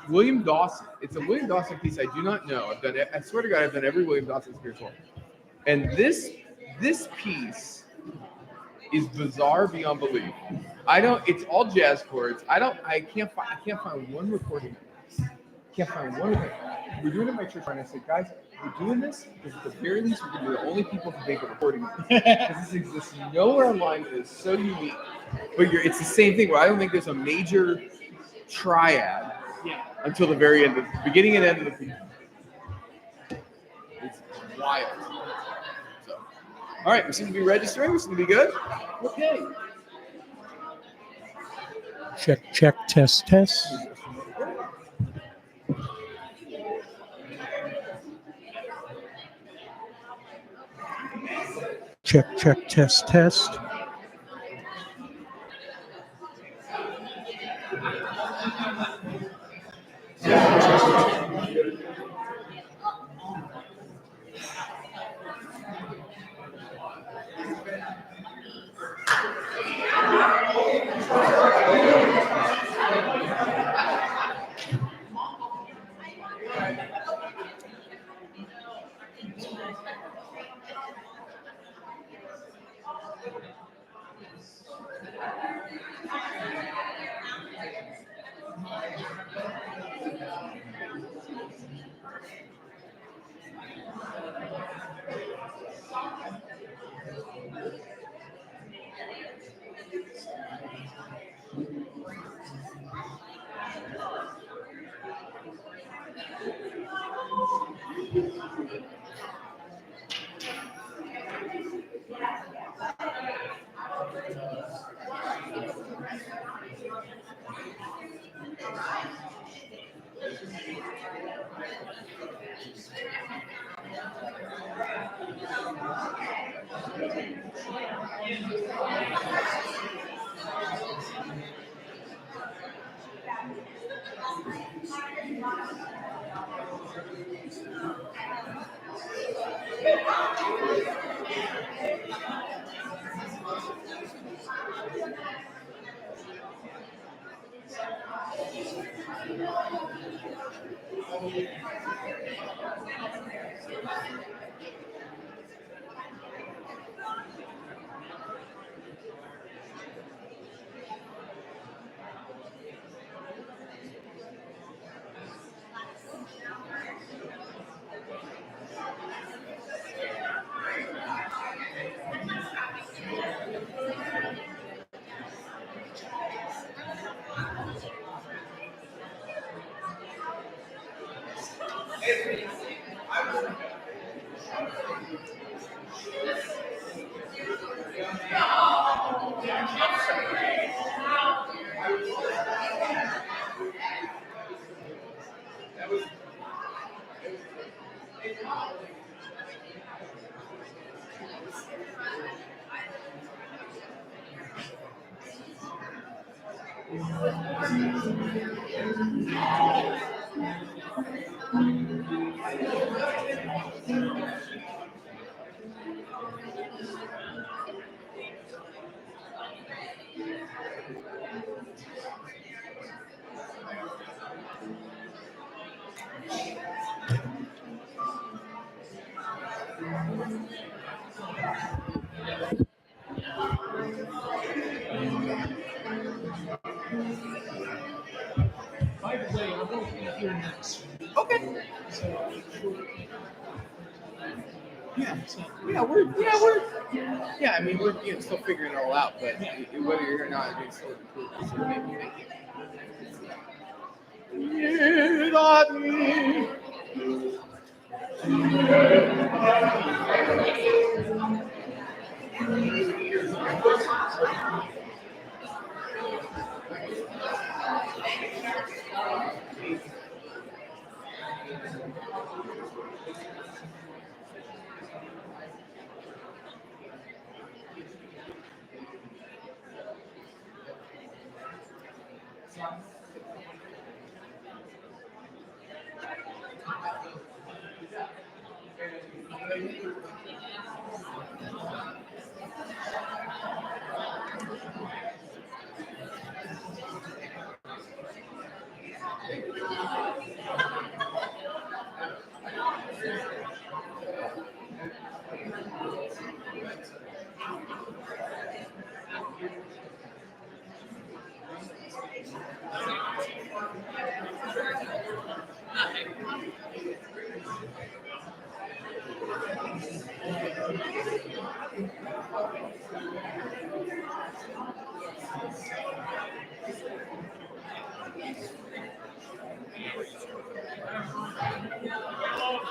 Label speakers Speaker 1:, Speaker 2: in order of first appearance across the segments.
Speaker 1: William Dawson. It's a William Dawson piece I do not know. I've done it. I swear to God, I've done every William Dawson experience before. And this piece is bizarre beyond belief. I don't. It's all jazz chords. I can't find one recording of this. Can't find one of it. We're doing it at my church, and I said, guys, we're doing this because at the very least we're going to be the only people who make a recording of this. Because this exists nowhere online. It is so unique. But it's the same thing where I don't think there's a major triad until the very end, the beginning and end of the piece. It's wild. So, all right, we seem to be registering. We seem to be good. Okay.
Speaker 2: Check, test. Check, test.
Speaker 3: By the way, I won't be here next week.
Speaker 1: Okay.
Speaker 3: So,
Speaker 1: Yeah. I mean, we're still figuring it all out, but whether you're here or not, it's still cool. So thank you.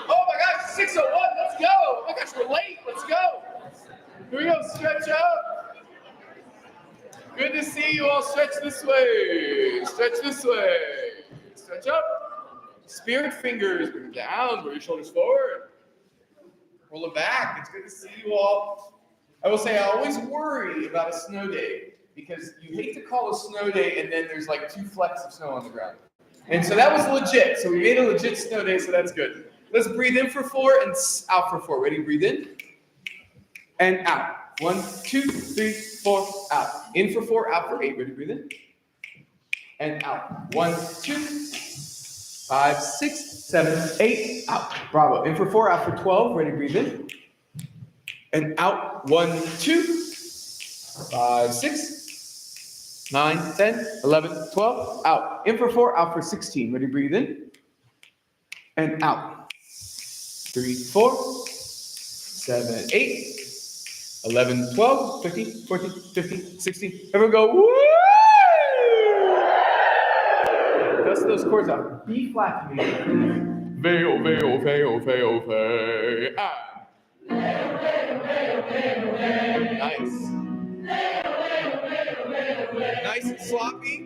Speaker 1: Oh my gosh, 6:01, let's go. Oh my gosh, we're late, let's go. Here we go, stretch out. Good to see you all. Stretch this way, stretch this way. Stretch up. Spirit fingers, bring them down, bring your shoulders forward. Roll it back. It's good to see you all. I will say I always worry about a snow day because you hate to call a snow day and then there's like 2 flecks of snow on the ground. And so that was legit. So we made a legit snow day, so that's good. Let's breathe in for 4 and out for 4. Ready? Breathe in and out. 1, 2, 3, 4, out. In for 4, out for 8. Ready? Breathe in and out. 1, 2, 5, 6, 7, 8, out. Bravo. In for 4, out for 12. Ready? Breathe in and out. 1, 2, 5, 6, 9, 10, 11, 12, out. In for 4, out for 16. Ready? Breathe in and out. 3, 4, 7, 8, 11, 12, 13, 14, 15, 16. Everyone go, woo! Dust those chords out. B flat to me. Fail, fail, fail, fail, fail. Ah. Nice. Nice and sloppy.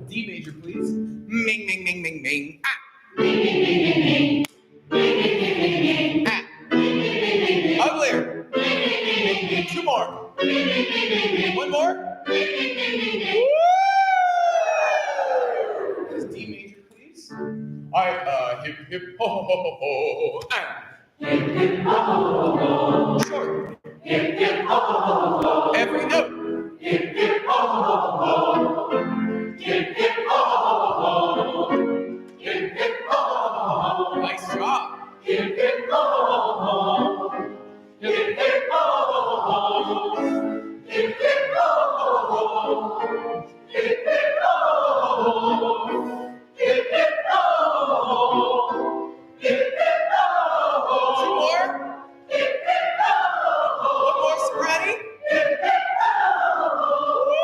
Speaker 1: D major, please. Ming, ming, ming, ming, ming. Ah. Ah. Uglier. 2 more. 1 more. Just D major, please. All right, hip, hip, ho, ho, ho, ho, ho. Ah. Hip, hip, ho, ho, ho, ho. Short. Hip, hip, ho, ho, ho, ho. Every note. Hip, hip, ho, ho, ho, ho. Hip, hip, ho, ho, ho, ho. Hip, hip, ho, ho, ho. Nice job. Hip, hip, ho, ho, ho. Hip, hip, ho, ho, ho. Hip, hip, ho, ho, ho. Hip, hip, ho, ho, ho. Hip, hip, ho, ho. Hip, hip, ho, ho. 2 more. Hip, hip, ho, ho. 1 more, soprano. Hip, hip, ho, ho.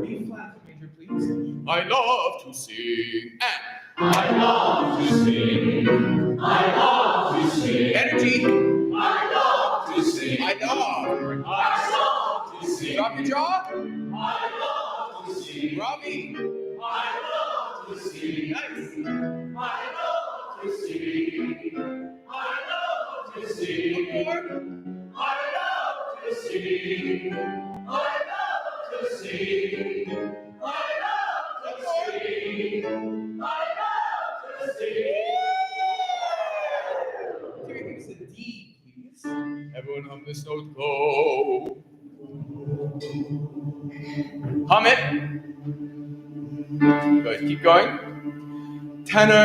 Speaker 1: B flat major, please. I love to sing. And I love to sing. I love to sing. Energy. I love to sing. I love to sing. Drop your jaw. I love to sing. Robbie. I love to sing. Nice. I love to sing. I love to sing. 1 more. I love to sing. I love to sing. I love to sing. I love to sing. Can we give us a D, please? Everyone hum this note. Go. Hum it. Good. Keep going. Tenor.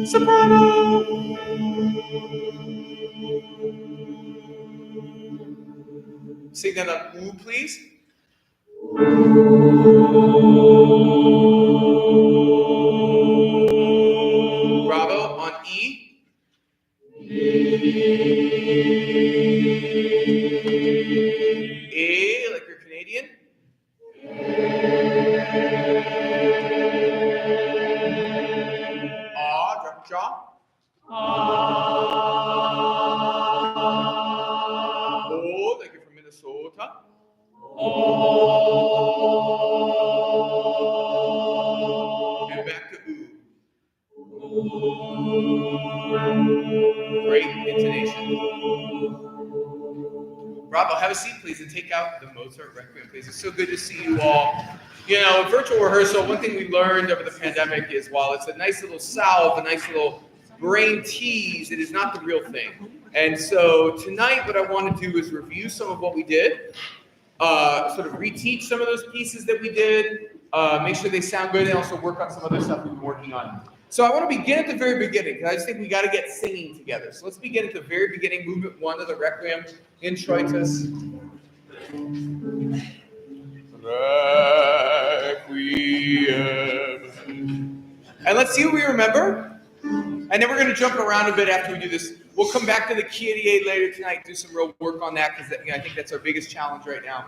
Speaker 1: Soprano. Sing that on ooh, please. Bravo on E. A, like you're Canadian. Ah, drop your jaw. O, like you're from Minnesota. And back Bravo, have a seat, please, and take out the Mozart Requiem, please. It's so good to see you all. You know, virtual rehearsal, one thing we learned over the pandemic is while it's a nice little salve, a nice little brain tease, it is not the real thing. And so tonight what I want to do is review some of what we did, sort of reteach some of those pieces that we did, make sure they sound good, and also work on some other stuff we've been working on. So I want to begin at the very beginning, because I just think we got to get singing together. So let's begin at the very beginning, movement 1 of the Requiem, Introitus. Requiem. And let's see what we remember. And then we're going to jump around a bit after we do this. We'll come back to the Kyrie later tonight, do some real work on that, because I think that's our biggest challenge right now.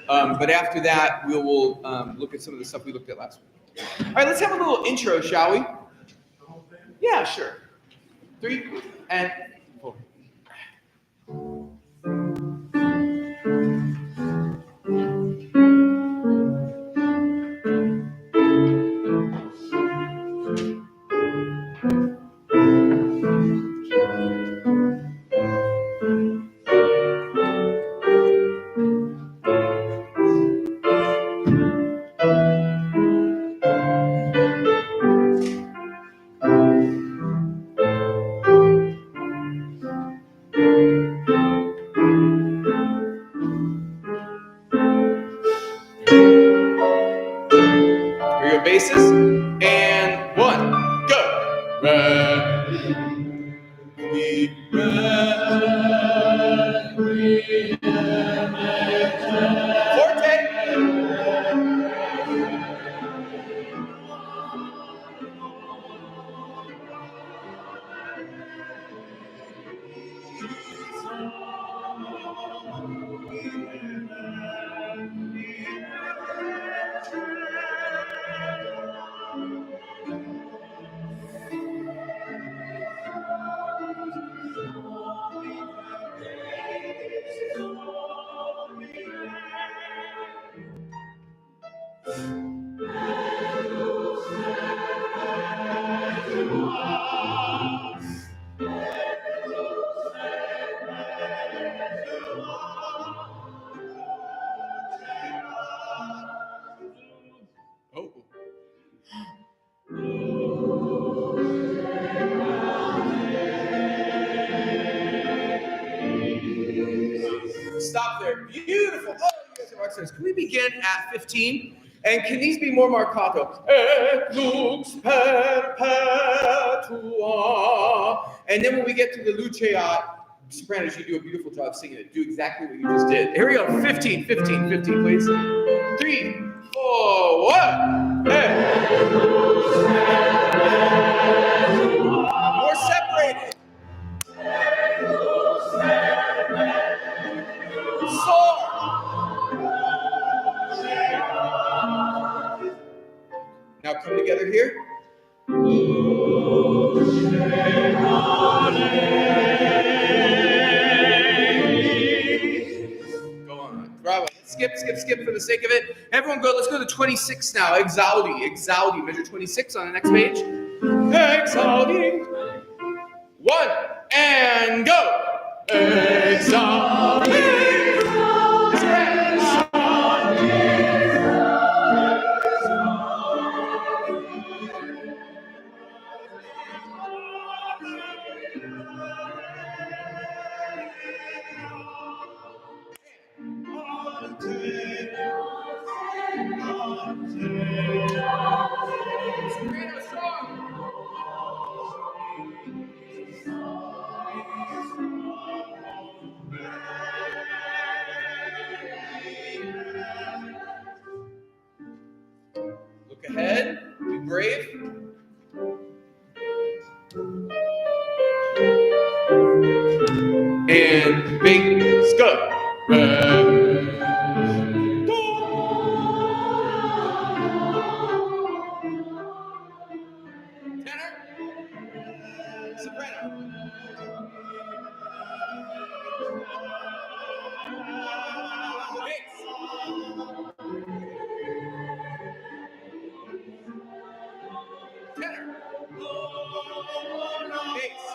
Speaker 1: But after that, we will look at some of the stuff we looked at last week. All right, let's have a little intro, shall we? Yeah, sure. 3 and 4. Here we go, basses. And 1, go. Forte. Oh. Stop there. Beautiful. Oh, you guys are rock stars. Can we begin at 15? And can these be more marcato? Et lux perpetua. And then when we get to the Luceat, sopranos, you do a beautiful job singing it. Do exactly what you just did. Here we go. 15, please. 3, 4, 1. More separated. Soar. Now come together here. Go on. Bravo. Skip for the sake of it. Everyone go. Let's go to 26 now. Exaldi. Measure 26 on the next page. Exaldi. 1 and go. Exaldi. Look ahead. Be brave. And big scope. Tenor. Soprano. Bass. Tenor. Bass.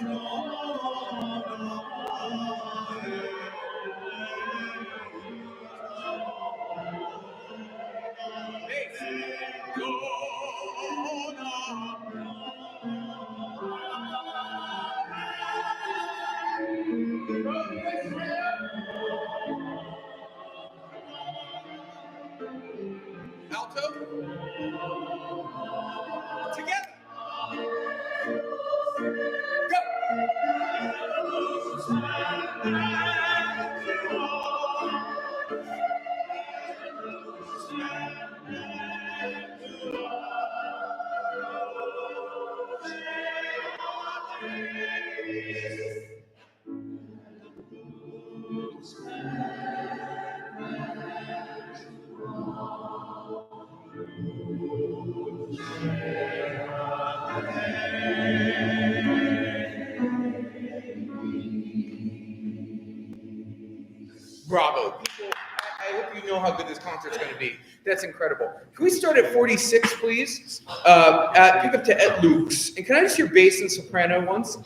Speaker 1: Bravo. People, I hope you know how good this concert's going to be. That's incredible. Can we start at 46, please? Pick up to Et Lux. And can I just hear bass and soprano once?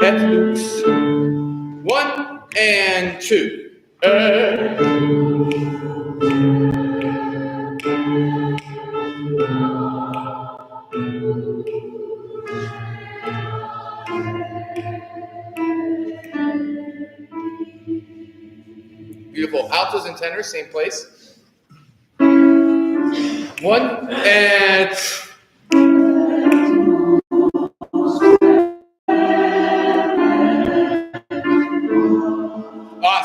Speaker 1: Et Lux. 1 and 2. Beautiful. Altos and tenors, same place. 1 and...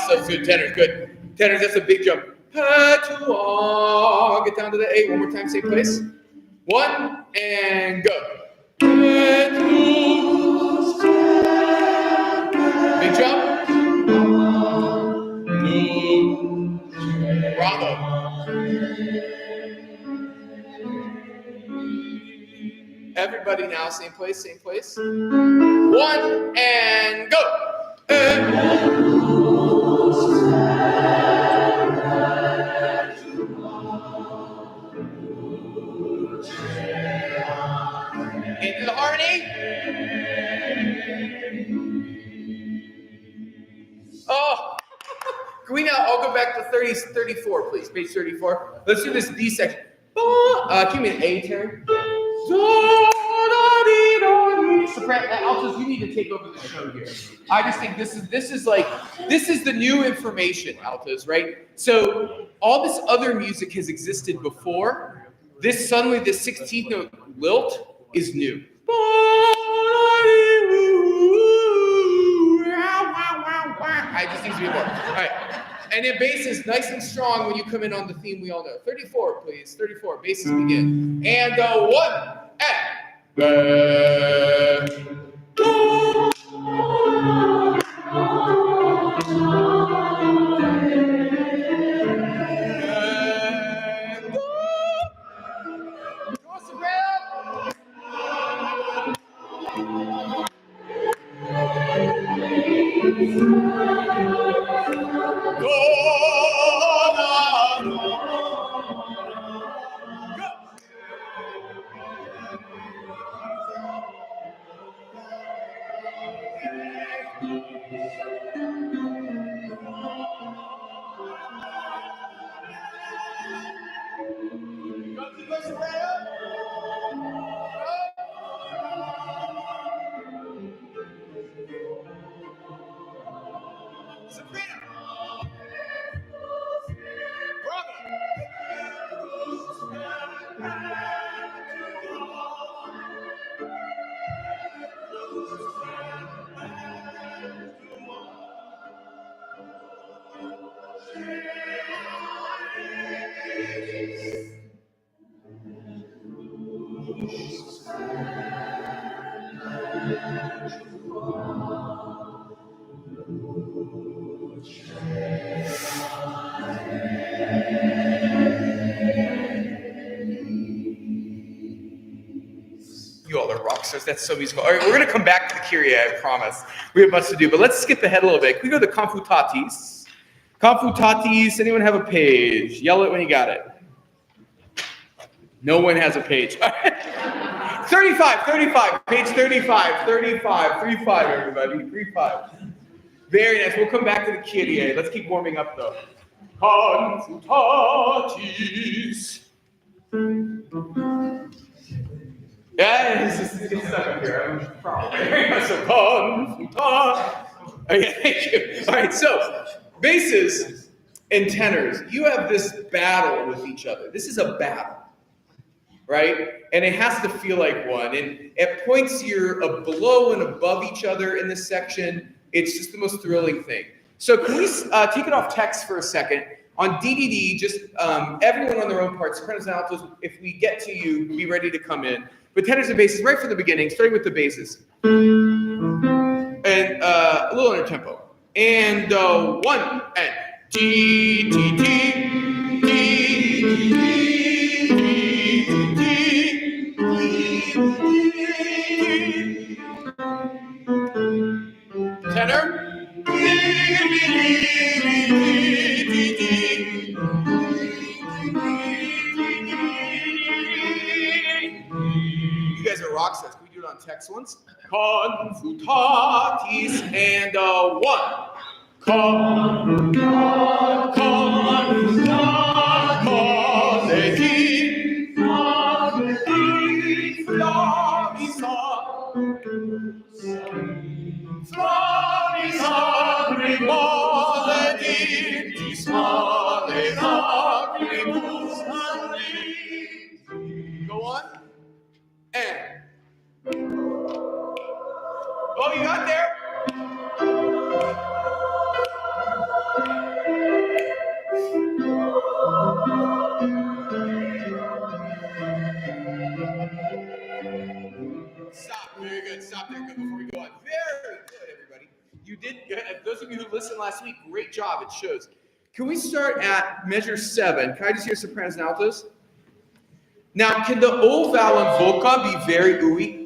Speaker 1: So good. Tenors, good. Tenors, that's a big jump. Get down to the A one more time, same place. 1 and go. Big jump. Bravo. Everybody now, same place, same place. 1 and go. Into the harmony. Oh, can we now all go back to 34, please? Page 34. Let's do this D section. Give me an A, Terry. Soprano, altos, you need to take over the show here. I just think this is the new information, altos, right? So all this other music has existed before. This 16th note lilt is new. I just need to be more. All right. And then bass is nice and strong when you come in on the theme we all know. 34, please. 34. Basses begin. And 1 and you all are rock stars. That's so musical. All right, we're going to come back to the Kyrie, I promise. We have much to do, but let's skip ahead a little bit. Can we go to Confutatis? Confutatis, anyone have a page? Yell it when you got it. No one has a page. 35, page 35, 35, everybody, 35. Very nice. We'll come back to the Kyrie. Let's keep warming up, though. Confutatis. Yeah, it's stuck up here. I'm probably so okay, thank you. All right, so basses and tenors, you have this battle with each other. This is a battle, right? And it has to feel like one. And at points you're below and above each other in this section. It's just the most thrilling thing. So can we take it off text for a second? On DDD, just everyone on their own part, sopranos and altos, if we get to you, be ready to come in. But tenors and basses, right from the beginning, starting with the basses. And little under tempo. And 1 and T T T T T. Tenor. You guys are rock stars. Can we do it on text once? Confutatis and 1. Go on. And. Oh, you got there. Stop. Very good. Stop there. Good before we go on. Very good, everybody. You did. Those of you who listened last week, great job. It shows. Can we start at measure 7? Can I just hear sopranos and altos? Now, can the O vowel in voca be very ooey?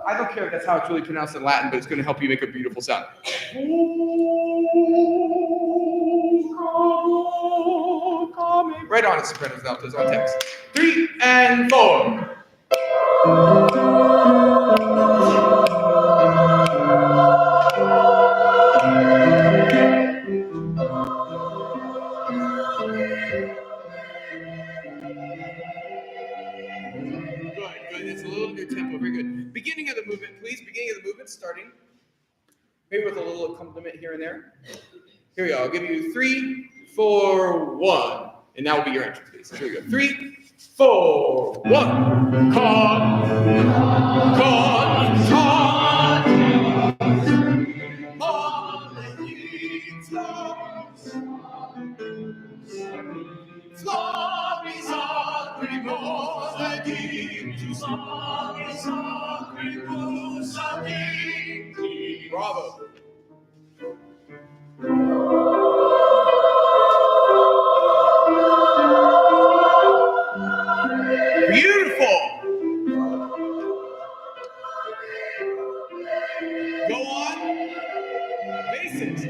Speaker 1: I don't care if that's how it's really pronounced in Latin, but it's going to help you make a beautiful sound. Right on, it's sopranos and altos on text. 3 and 4. Good. It's a little new tempo. Very good. Beginning of the movement, please. Beginning of the movement, starting. Maybe with a little accompaniment here and there. Here we go. I'll give you 3, 4, 1. And that will be your entrance, please. Here we go. 3, 4, 1. Bravo. Beautiful. Go on. Basses.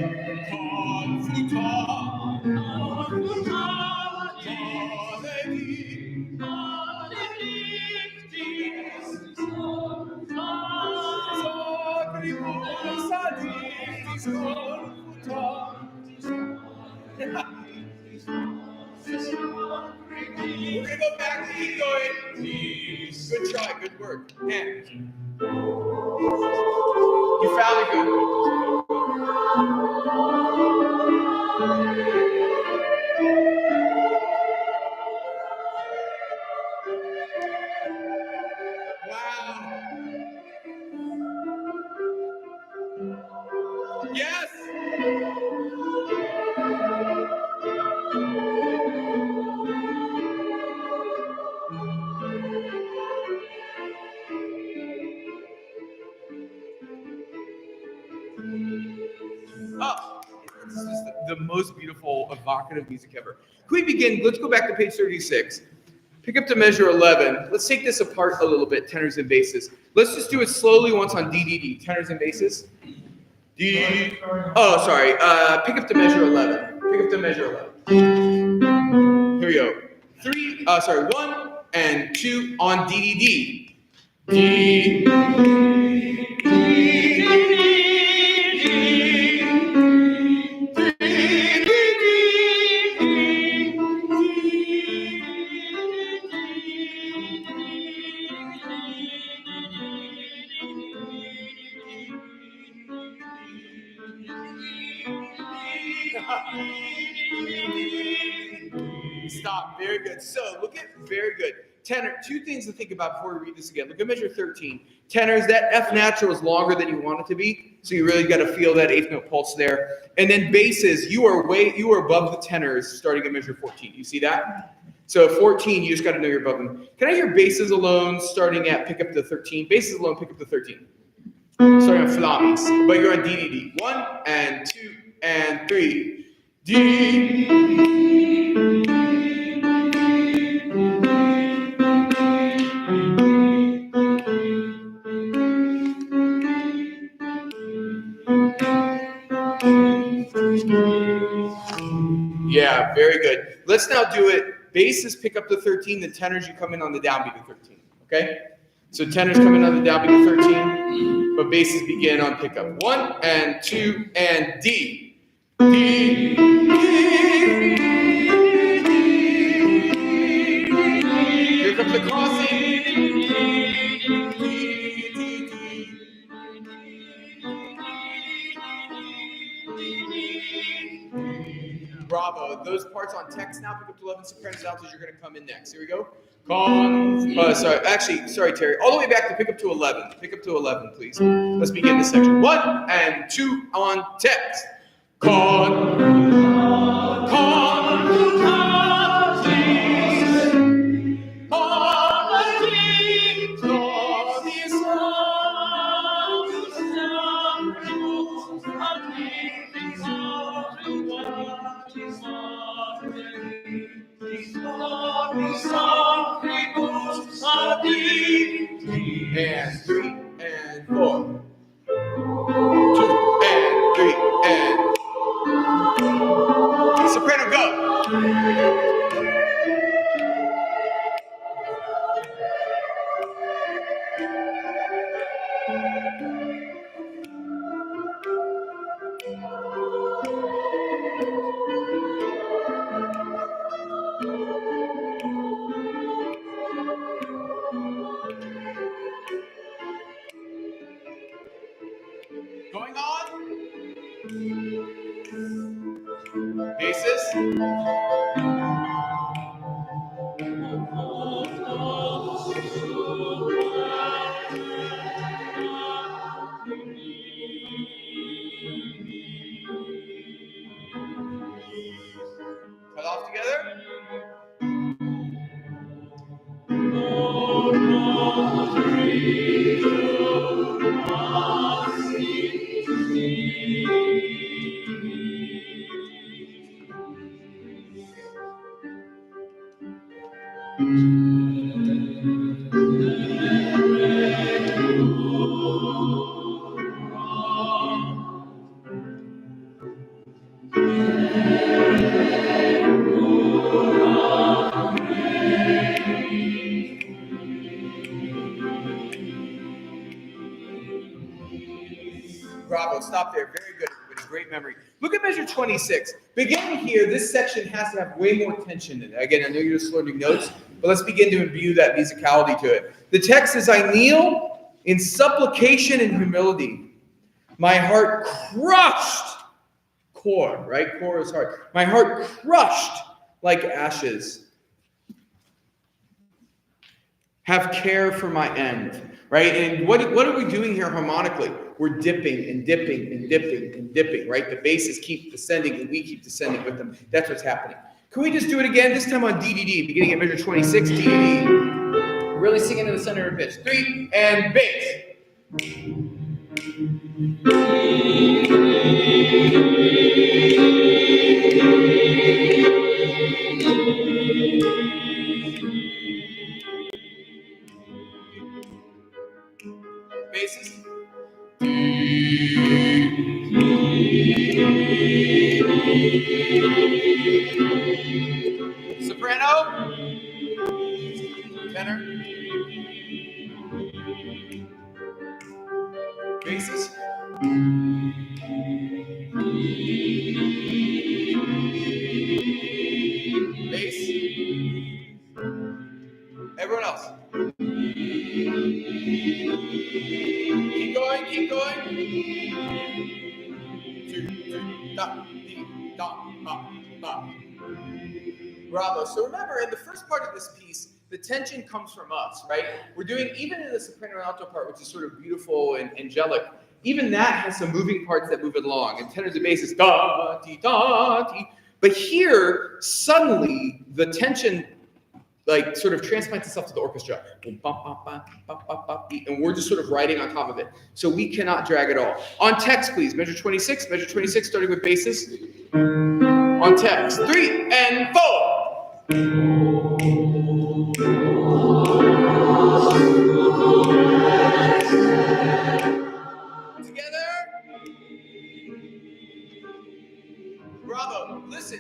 Speaker 1: We're gonna go back and keep going. Good try, good work. And you found it good. Wow. Yes. Oh, this is the most beautiful, evocative music ever. Can we begin? Let's go back to page 36. Pick up to measure 11. Let's take this apart a little bit, tenors and basses. Let's just do it slowly once on DDD, tenors and basses. D. Oh, sorry. Pick up to measure 11. Pick up to measure 11. Here we go. 1 and 2 on DDD. D. Stop. Very good. So look at very good. Tenor, 2 things to think about before we read this again. Look at measure 13. Tenors, that F natural is longer than you want it to be. So you really got to feel that 8th note pulse there. And then basses, you are above the tenors starting at measure 14. You see that? So 14, you just got to know you're above them. Can I hear basses alone starting at pick up to 13? Basses alone, pick up to 13. Sorry, on floppies, but you're on D, D, D. 1 and 2 and 3. D. Yeah, very good. Let's now do it. Basses pick up the 13, the tenors you come in on the downbeat of 13. Okay? So tenors come in on the downbeat of 13, but basses begin on pickup. 1 and 2 and D. D. Here comes the crossing. Bravo. Those parts on text now pick up to 11 sopranos altos. You're going to come in next. Here we go. Sorry, Terry. All the way back to pick up to 11. Pick up to 11, please. Let's begin this section. 1 and 2 on text. And 3 and 4. 2 and 3 and soprano, go. Going on. Basses. Cut off together. Bravo. Stop there. Very good, everybody. Great memory. Look at measure 26. Beginning here, this section has to have way more tension in it. Again, I know you're just learning notes, but let's begin to imbue that musicality to it. The text is, I kneel in supplication and humility. My heart crushed. Core, right? Core is heart. My heart crushed like ashes. Have care for my end. Right? And what are we doing here harmonically? We're dipping and dipping and dipping and dipping, right? The basses keep descending and we keep descending with them. That's what's happening. Can we just do it again? This time on DDD, beginning at measure 26, DDD. Really sing into the center of the pitch. 3 and bass. Basses. Soprano. Tenor. Basses. Bass. Everyone else. Keep going, keep going. Da, dee, da, ba, ba. Bravo. So remember, in the first part of this piece, the tension comes from us, right? We're doing, even in the soprano and alto part, which is sort of beautiful and angelic, even that has some moving parts that move it along. And tenors and basses, da, dee, da, dee. But here, suddenly, the tension like sort of transplants itself to the orchestra. And we're just sort of writing on top of it. So we cannot drag at all. On text, please. Measure 26, starting with basses. On text. 3 and 4. Together. Bravo. Listen.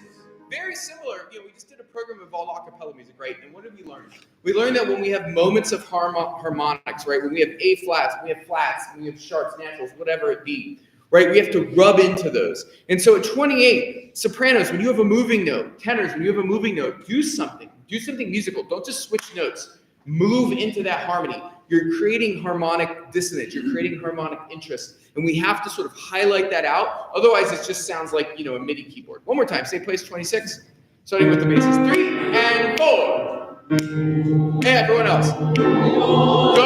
Speaker 1: Very similar, we just did a program of all a cappella music, right? And what did we learn? We learned that when we have moments of harmonics, right? When we have A flats, when we have flats, when we have sharps, naturals, whatever it be, right? We have to rub into those. And so at 28, sopranos, when you have a moving note, tenors, when you have a moving note, do something musical. Don't just switch notes. Move into that harmony. You're creating harmonic dissonance. You're creating harmonic interest. And we have to sort of highlight that out. Otherwise, it just sounds like, a MIDI keyboard. One more time. Same place, 26. Starting with the basses. 3 and 4. And everyone else. Go.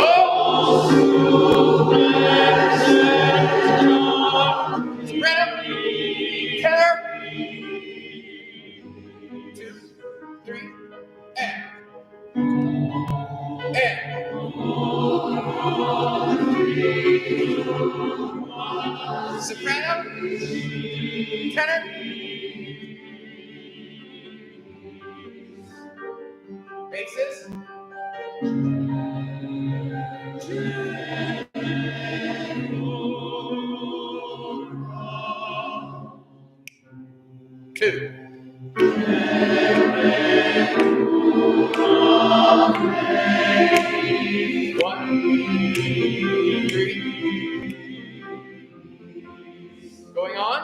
Speaker 1: Soprano. Tenor. 2, 3, and. Soprano, tenor, basses, 2. 1, 3. Going on.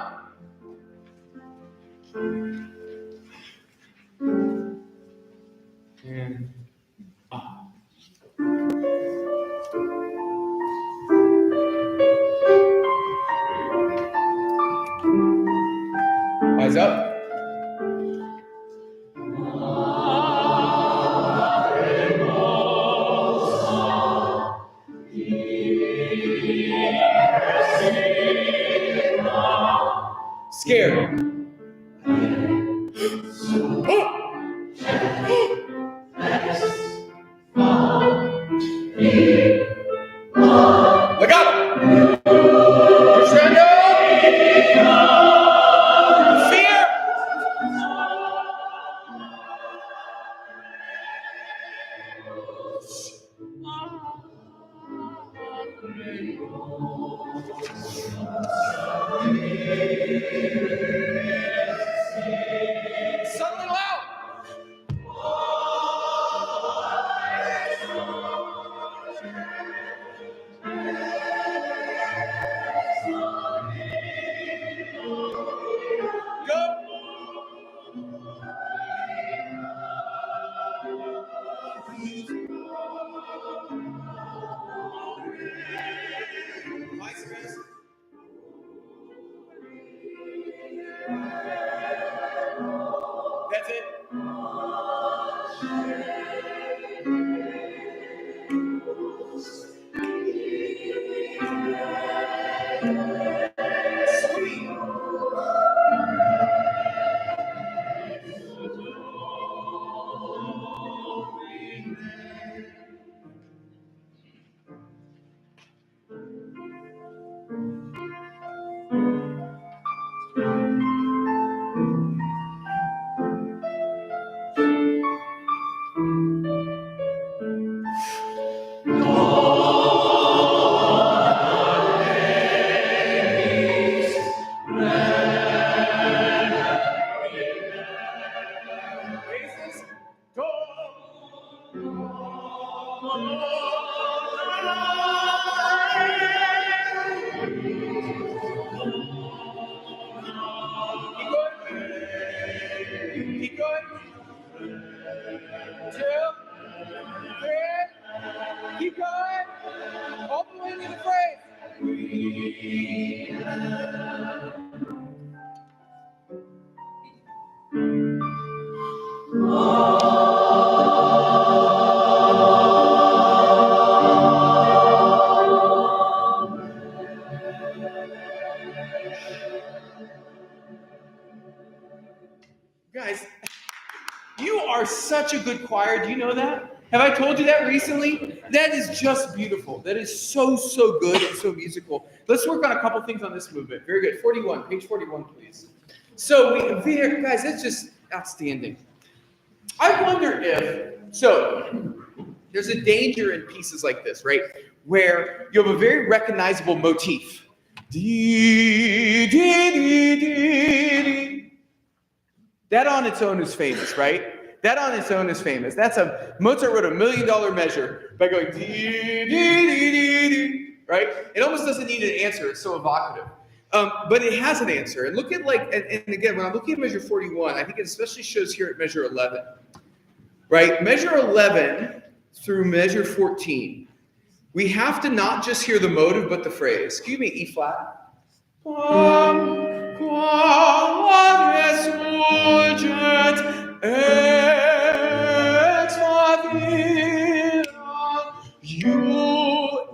Speaker 1: And eyes up. Scared. Legato. Crescendo. Fear. Suddenly loud. That's it. Sweet. Basses. Go. Keep going. 2, 3. Keep going. All the way to the phrase. Guys, you are such such a good choir. Do you know that? Have I told you that recently? That is just beautiful. That is so, so good and so musical. Let's work on a couple things on this movement. Very good. 41, page 41, please. So, guys, that's just outstanding. I wonder there's a danger in pieces like this, right? Where you have a very recognizable motif. Dee, dee, dee, dee, dee. That on its own is famous, right? That on its own is famous. Mozart wrote $1 million measure by going dee, dee, dee, dee, dee, right? It almost doesn't need an answer. It's so evocative. But it has an answer. And look at and again, when I'm looking at measure 41, I think it especially shows here at measure 11, right? Measure 11 through measure 14. We have to not just hear the motive, but the phrase. Excuse me, E flat.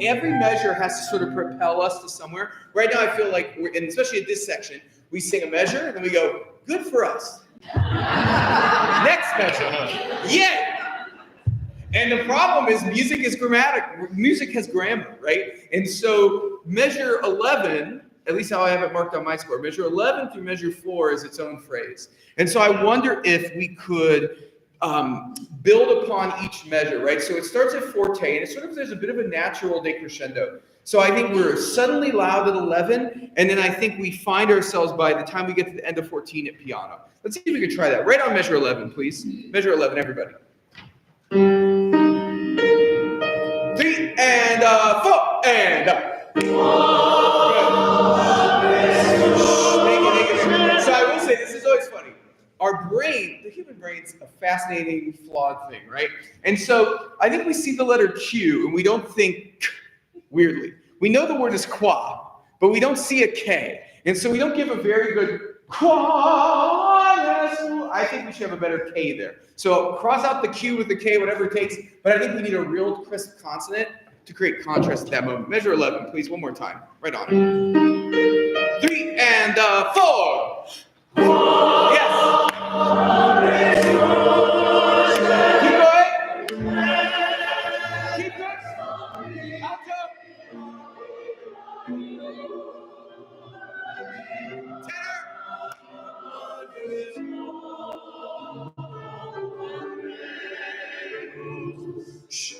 Speaker 1: Every measure has to sort of propel us to somewhere. Right now, I feel like, and especially at this section, we sing a measure, and then we go, good for us. Next measure, yay! And the problem is music is grammatic. Music has grammar, right? And so measure 11, at least how I have it marked on my score, measure 11 through measure 4 is its own phrase. And so I wonder if we could build upon each measure, right? So it starts at forte, and there's a bit of a natural decrescendo. So I think we're suddenly loud at 11, and then I think we find ourselves by the time we get to the end of 14 at piano. Let's see if we can try that. Right on measure 11, please. Measure 11, everybody. 3 and 4 and So I will say, this is always funny. Our brain, the human brain's a fascinating, flawed thing, right? And so I think we see the letter Q and we don't think weirdly. We know the word is qua, but we don't see a K. And so we don't give a very good qua. I think we should have a better K there. So cross out the Q with the K, whatever it takes. But I think we need a real crisp consonant to create contrast at that moment. Measure 11, please, one more time. Right on it. 3 and 4. Yes. Keep going. Keep going. Alto. Tenor. Shh.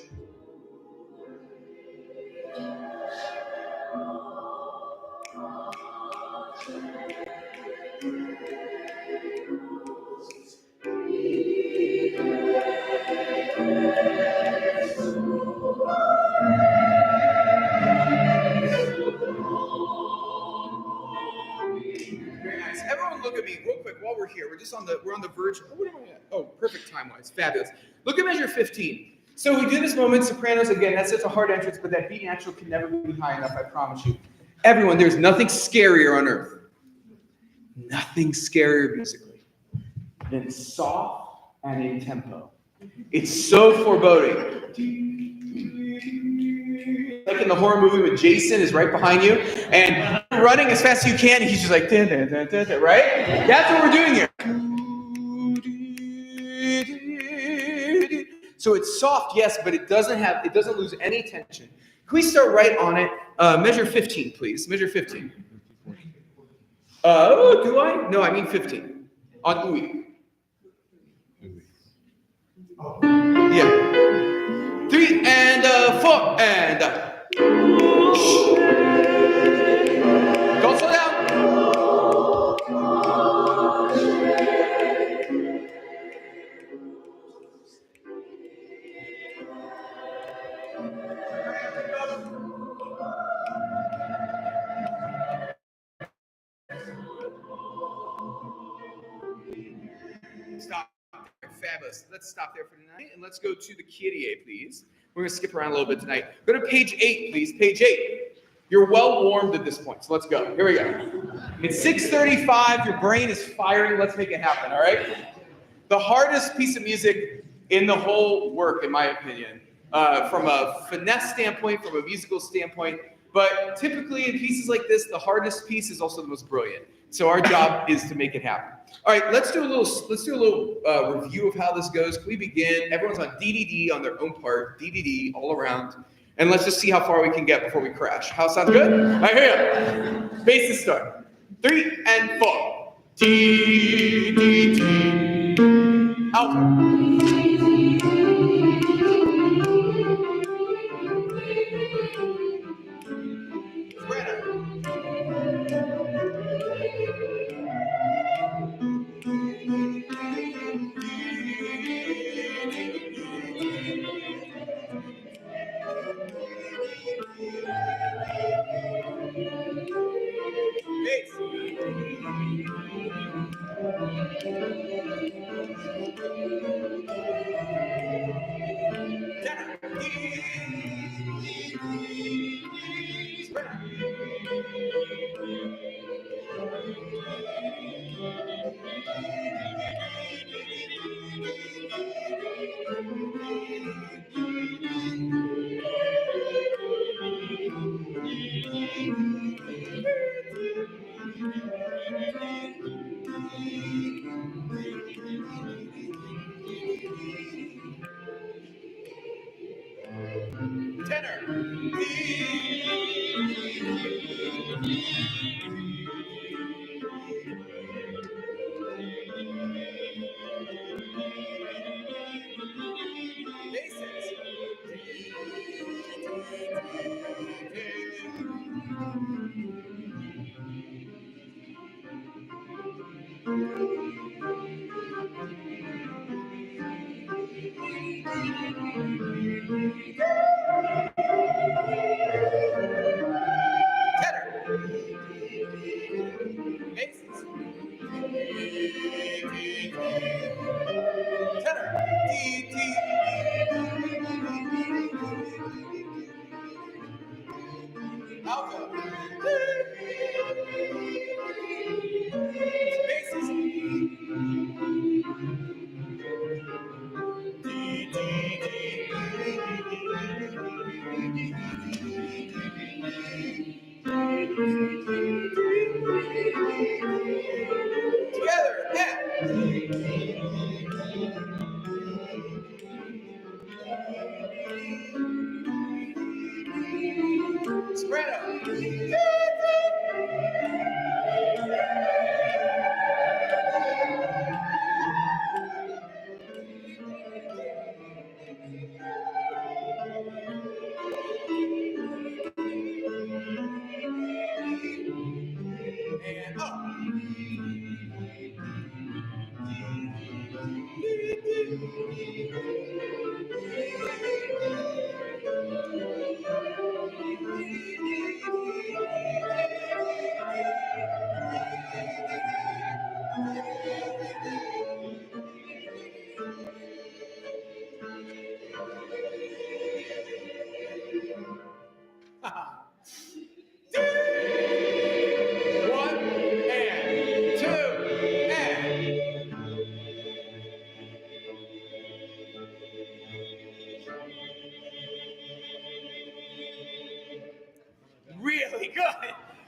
Speaker 1: Very nice. Everyone look at me real quick while we're here. We're on the verge. Oh, what am I at? Oh, perfect time-wise. Fabulous. Look at measure 15. So we do this moment, sopranos again. That's such a hard entrance, but that B natural can never be high enough, I promise you. Everyone, there's nothing scarier on earth. Nothing scarier musically than soft and in tempo. It's so foreboding. Like in the horror movie when Jason is right behind you and you're running as fast as you can, and he's just like, dun, dun, dun, dun, dun, right? That's what we're doing here. So it's soft, yes, but it doesn't lose any tension. Can we start right on it? Measure 15, please. Measure 15. Do I? No, I mean 15. On ooey. Yeah. 3 and 4 and don't slow down. Stop. Fabulous. Let's stop there for tonight, and let's go to the Kyrie, please. We're going to skip around a little bit tonight. Go to page 8, please. Page 8. You're well warmed at this point, so let's go. Here we go. It's 6:35. Your brain is firing. Let's make it happen, all right? The hardest piece of music in the whole work, in my opinion, from a finesse standpoint, from a musical standpoint, but typically in pieces like this, the hardest piece is also the most brilliant. So our job is to make it happen. All right, let's do a little review of how this goes. Can we begin? Everyone's on DDD on their own part, DDD all around, and let's just see how far we can get before we crash. How sounds good? All right, here we go. Bases start. 3 and 4. D D D. Alto.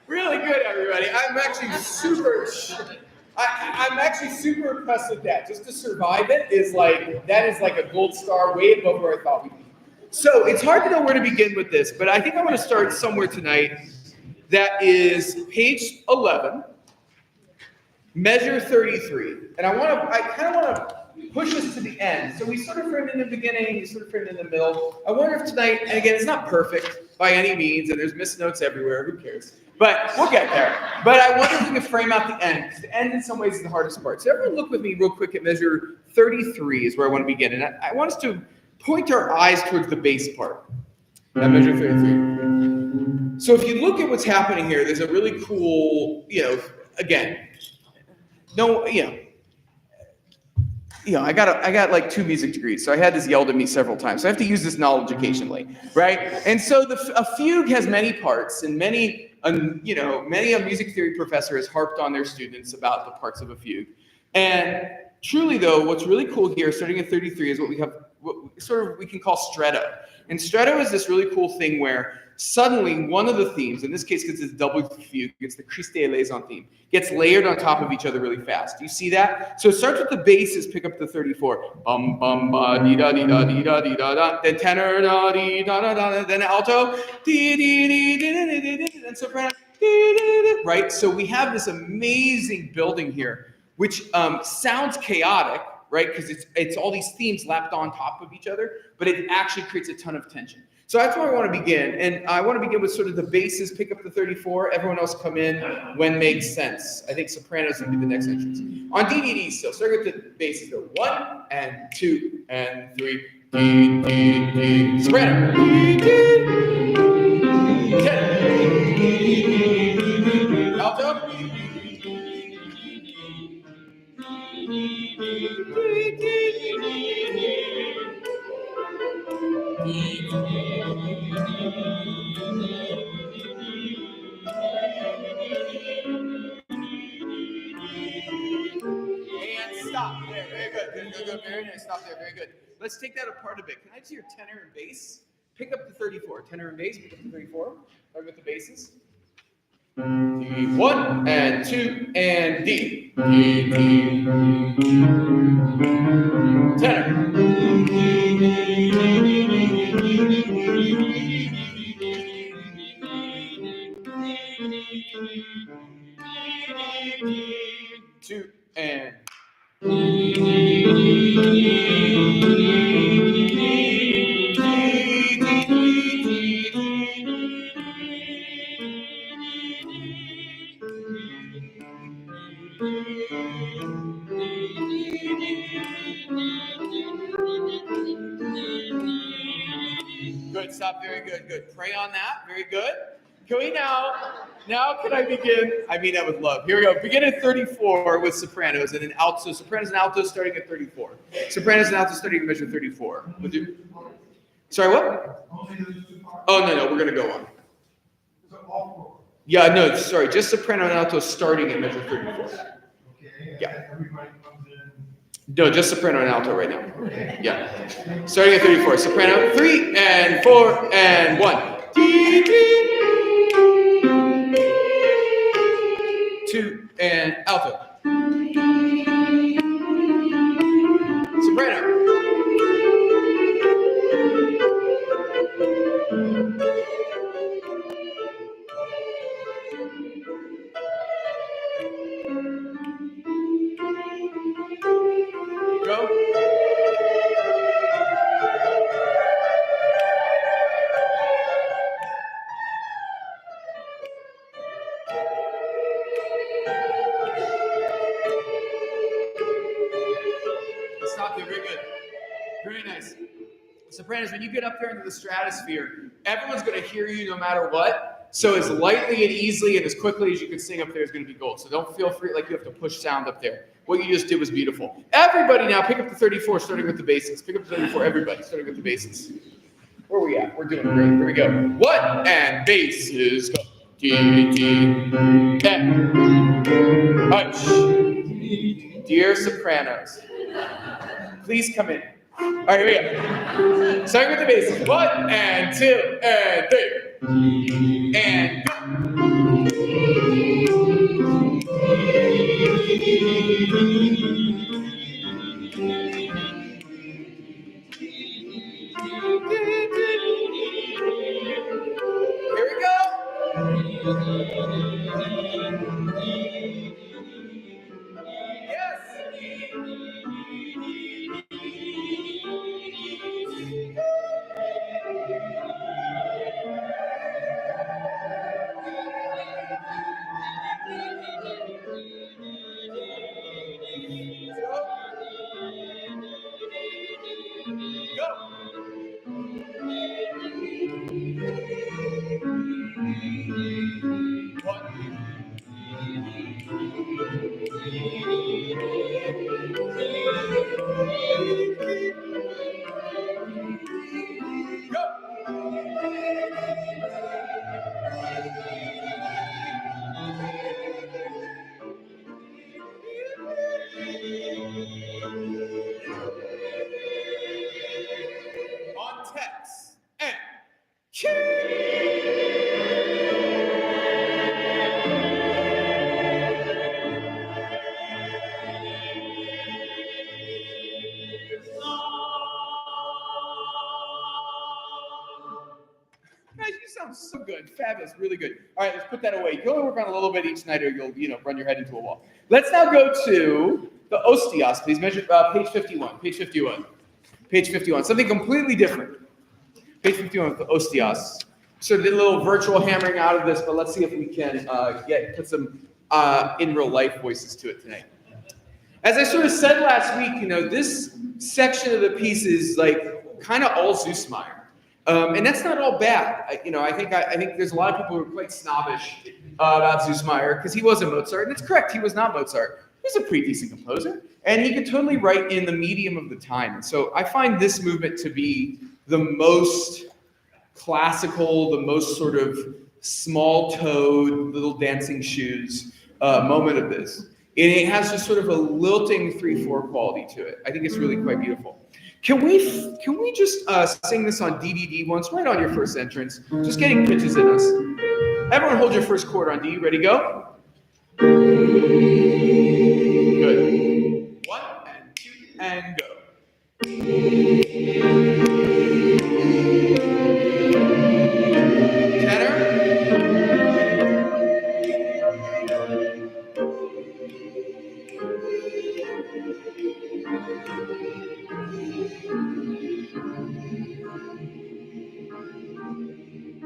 Speaker 1: Really good, everybody. I'm actually super impressed with that. Just to survive it is like a gold star, way above where I thought we'd be. So it's hard to know where to begin with this, but I think I want to start somewhere tonight. That is page 11, measure 33, and I kind of want to push us to the end. So we sort of framed in the beginning, we sort of framed in the middle. I wonder if tonight, and again, it's not perfect by any means, and there's misnotes everywhere. Who cares? But we'll get there. But I wonder if we can frame out the end, because the end in some ways is the hardest part. So everyone look with me real quick at measure 33 is where I want to begin. And I want us to point our eyes towards the bass part. That measure 33. So if you look at what's happening here, there's a really cool, I got like 2 music degrees, so I had this yelled at me several times. So I have to use this knowledge occasionally, right? And so a fugue has many parts, and many a music theory professor has harped on their students about the parts of a fugue. And truly, though, what's really cool here, starting at 33, is what we can call stretto, And stretto is this really cool thing where suddenly one of the themes, in this case because it's double fugue, it's the Christe liaison theme, gets layered on top of each other really fast. Do you see that? So it starts with the basses, pick up the 34. Bum bum ba dee da dee da dee da dee da da. Then tenor da dee da da da. Then alto dee dee dee dee dee dee dee. Then soprano dee dee dee. Right? So we have this amazing building here, which sounds chaotic, right? Because it's all these themes lapped on top of each other, but it actually creates a ton of tension. So that's where I want to begin. And I want to begin with sort of the basses, pick up the 34. Everyone else come in when makes sense. I think sopranos would be the next entrance. On DDD still, start with the basses though. 1 and 2 and 3. D, D, D. Soprano. D, D. Tenor. Alto. And stop there. Very good. Good, good, good. Very nice. Stop there. Very good. Let's take that apart a bit. Can I see your tenor and bass? Pick up the 34. Tenor and bass. Pick up the 34. Start with the basses. D, 1 and 2 and D. D, D. Tenor. Two and good. Stop. Very good. Good. Pray on that. Very good. Can we now can I begin? I mean that with love. Here we go. Begin at 34 with sopranos and then alto. Sopranos and altos starting at 34. Sopranos and altos starting at measure 34. We'll do. Sorry, what? Oh, no, we're going to go on. Yeah, no, sorry, just soprano and alto starting at measure 34. Yeah. No, just soprano and alto right now. Yeah. Starting at 34. Soprano, 3 and 4 and 1. 2 and alto. Soprano. Go. Stop there. Very good. Very nice. Sopranos, when you get up there into the stratosphere, everyone's going to hear you no matter what. So as lightly and easily and as quickly as you can sing up there is going to be gold. So don't feel free like you have to push sound up there. What you just did was beautiful. Everybody now pick up the 34, starting with the basses. Pick up the 34, everybody, starting with the basses. Where are we at? We're doing great. Here we go. 1 and basses. Go. D, D, F. Hush. Dear sopranos, please come in. All right, here we go. Starting with the basses. 1 and 2 and 3. And here we go. On text, so good. Fabulous. Really good. All right, let's put that away. You can only work on a little bit each night or you'll, run your head into a wall. Let's now go to the ostias, please. Measure page 51. Page 51. Page 51. Something completely different. Page 51 with the ostias. Sort of did a little virtual hammering out of this, but let's see if we can put some in real life voices to it tonight. As I sort of said last week, this section of the piece is like kind of all Süssmayr. And that's not all bad. I think there's a lot of people who are quite snobbish about Süssmayr because he wasn't Mozart, and it's correct, he was not Mozart. He was a pretty decent composer, and he could totally write in the medium of the time. And so I find this movement to be the most classical, the most sort of small-toed, little dancing shoes moment of this. And it has just sort of a lilting 3/4 quality to it. I think it's really quite beautiful. Can we just sing this on DDD once, right on your first entrance? Just getting pitches in us. Everyone hold your first chord on D. Ready, go? Good. 1 and 2 and go. Tenor.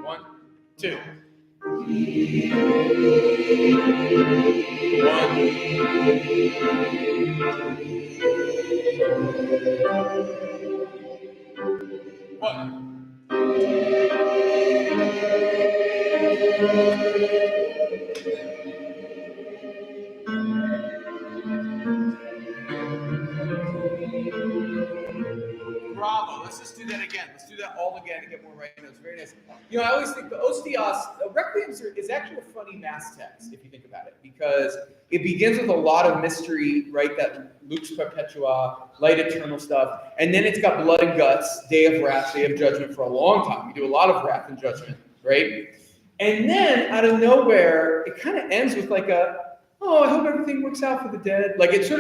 Speaker 1: One, two. 1. Bravo. Let's just do that again. Let's do that all again and get more right notes. Very nice. I always think the ostias, requiems is actually a funny mass text, if you think about it, because it begins with a lot of mystery, right? That Lux Perpetua, light eternal stuff. And then it's got blood and guts, day of wrath, day of judgment for a long time. We do a lot of wrath and judgment, right? And then out of nowhere, it kind of ends with like I hope everything works out for the dead. Like it's like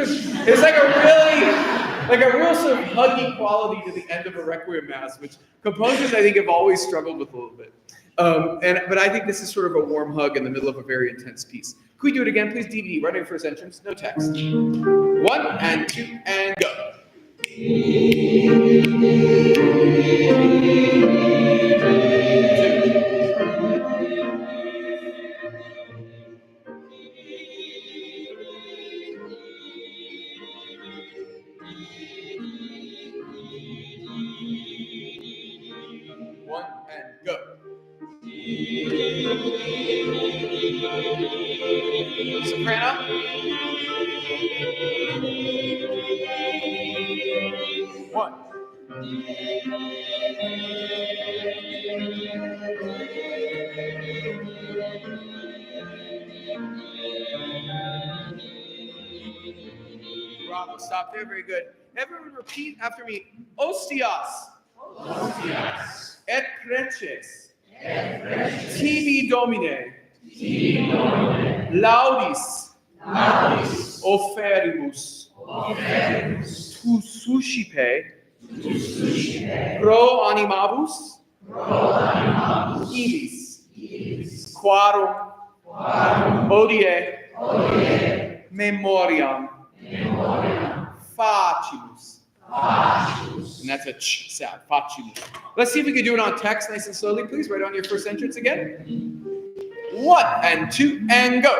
Speaker 1: a real sort of huggy quality to the end of a requiem mass, which composers I think have always struggled with a little bit. But I think this is sort of a warm hug in the middle of a very intense piece. Could we do it again, please? DVD, right in first entrance, no text. 1 and 2 and go. One and go. Soprano. One. Bravo, stop there, very good. Everyone repeat after me. Ostias. Ostias. Et preces. Et preces. Tibi Domine. Tibi Domine. Laudis. Laudis. Oferibus. Oferibus. Tu suscipe. Tu suscipe. Pro animabus. Pro animabus. Ibis. Ibis. Quarum. Quarum. Odie. Odie. Memoriam. Memoriam. Facimus. Facimus. And that's a ch sound. Facimus. Let's see if we can do it on text nice and slowly, please. Right on your first entrance again. 1 and 2 and go.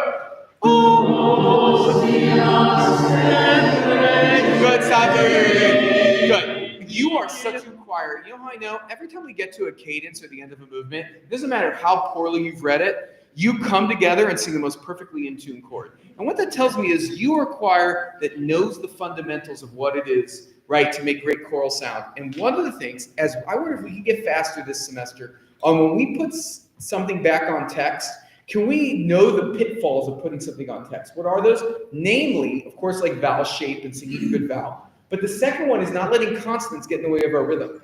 Speaker 1: Good, stop there. Good. You are such a choir. You know how I know? Every time we get to a cadence or the end of a movement, it doesn't matter how poorly you've read it, you come together and sing the most perfectly in tune chord. And what that tells me is you are a choir that knows the fundamentals of what it is, right, to make great choral sound. And one of the things, as I wonder if we can get faster this semester, when we put something back on text, can we know the pitfalls of putting something on text? What are those? Namely, of course, like vowel shape and singing a good vowel. But the second one is not letting consonants get in the way of our rhythm.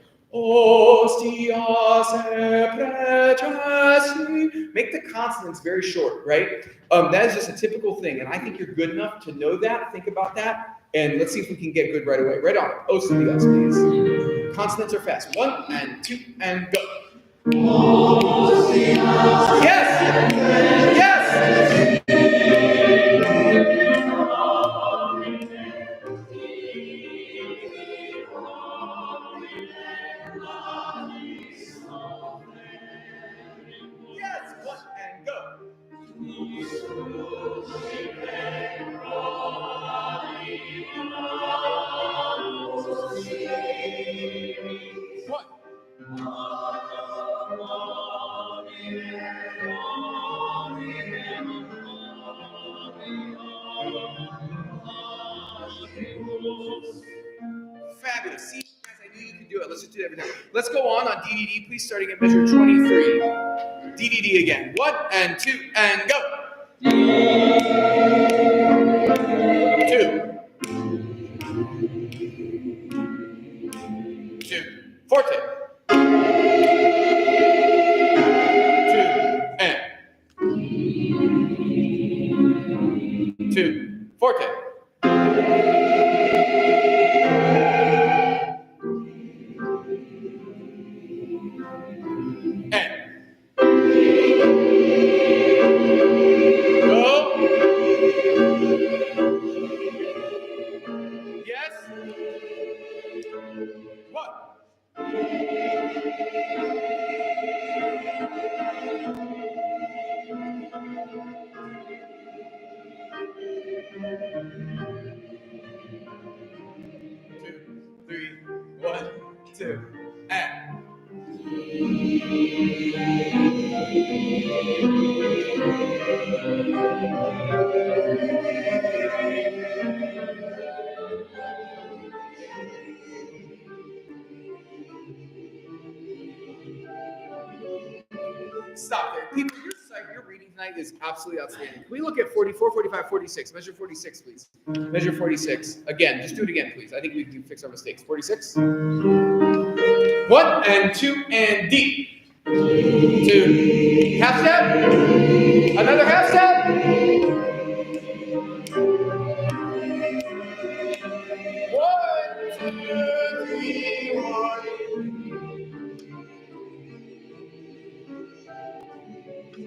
Speaker 1: Make the consonants very short, right? That is just a typical thing, and I think you're good enough to know that, think about that, and let's see if we can get good right away. Right on. Ostias, please. Consonants are fast. 1 and 2 and go. Yes! Yes! Yes! One and go. One. Fabulous. See, guys, I knew you could do it. Let's just do it every time. Let's go on DDD, please, starting at measure 23. DDD again. 1 and 2 and go. 2. 2. Forte. 2 and 2. Forte. And go. Yes. 1. 2, 3, 1, 2, and. Stop there. People, your reading tonight is absolutely outstanding. Can we look at 44, 45, 46? Measure 46, please. Measure 46. Again, just do it again, please. I think we can fix our mistakes. 46. 1 and 2 and D. 2. Half step. Another half step. 1, 2, 3, 1.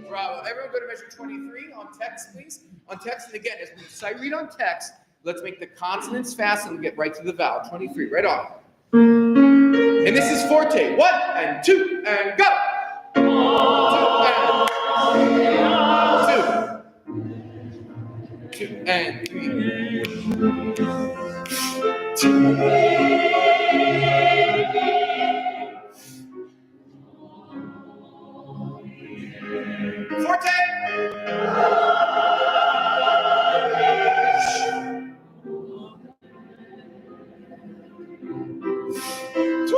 Speaker 1: Bravo. Everyone go to measure 23 on text, please. On text, and again, as we sight read on text, let's make the consonants fast and we'll get right to the vowel. 23, right on. And this is forte. 1 and 2 and go. 2 and 2. 2 and 3. 2. Forte. 2.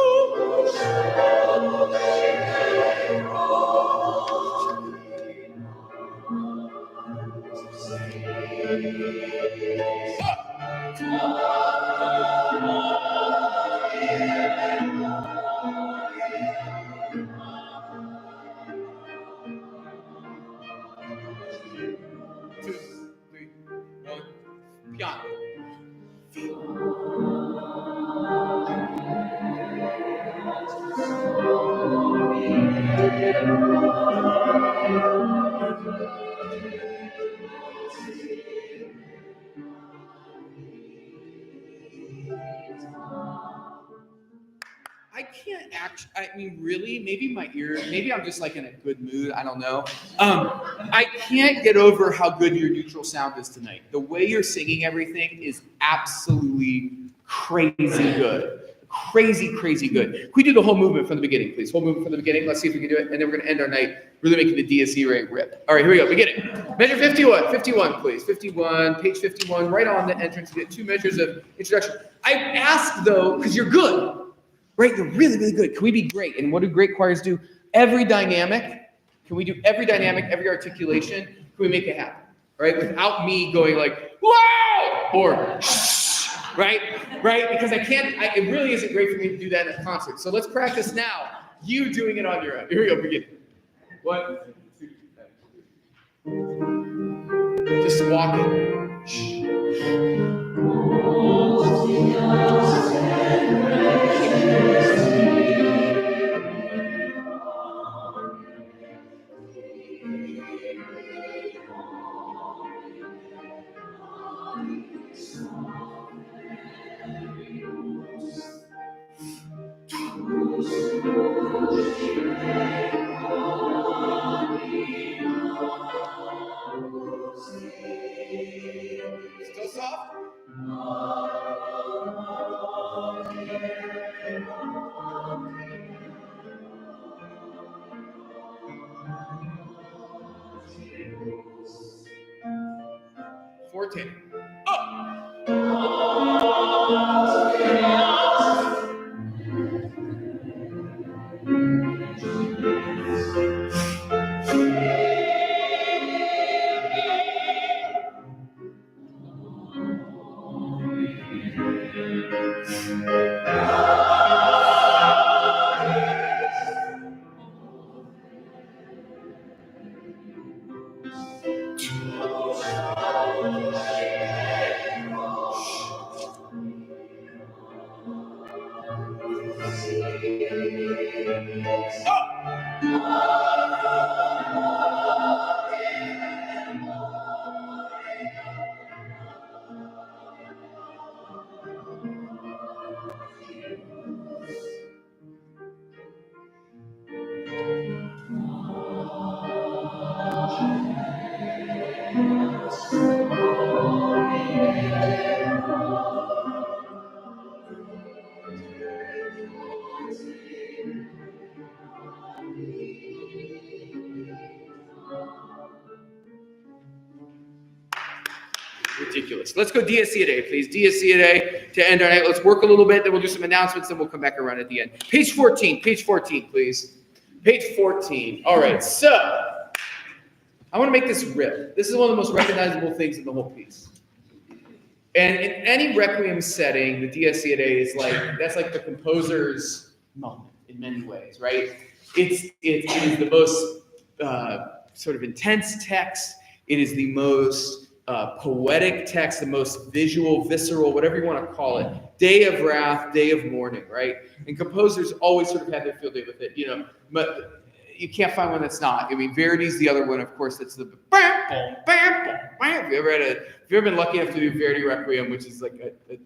Speaker 1: Two, three, 1. Piano. I can't actually, I mean, really, maybe my ear, maybe I'm just like in a good mood. I don't know. I can't get over how good your neutral sound is tonight. The way you're singing everything is absolutely crazy good. Crazy, crazy good. Can we do the whole movement from the beginning, please? Whole movement from the beginning. Let's see if we can do it. And then we're going to end our night really making the Dies Irae rip. All right, here we go. Beginning. Measure 51. 51, please. 51, page 51, right on the entrance. You get 2 measures of introduction. I asked, though, because you're good. Right, you're really, really good. Can we be great? And what do great choirs do? Every dynamic. Can we do every dynamic, every articulation? Can we make it happen? Right, without me going like, wow, or shh, right? Because I can't, it really isn't great for me to do that in a concert. So let's practice now, you doing it on your own. Here we go, begin. 1, 2, 3. Just walk it. Shh. Still soft? Forte. Ridiculous. Let's go Dia Irae, please. Dia Irae to end our night. Let's work a little bit, then we'll do some announcements, then we'll come back around at the end. Page 14, please. Page 14. All right, so I want to make this riff. This is one of the most recognizable things in the whole piece. And in any requiem setting, the Dies Irae is that's like the composer's moment in many ways, right? It is the most sort of intense text. It is the most poetic text, the most visual, visceral, whatever you want to call it. Day of wrath, day of mourning, right? And composers always sort of have their field day with it, but you can't find one that's not. I mean, Verdi's the other one, of course, that's the bam, boom, bam, boom, bam. If you ever been lucky enough to do Verdi Requiem, which is like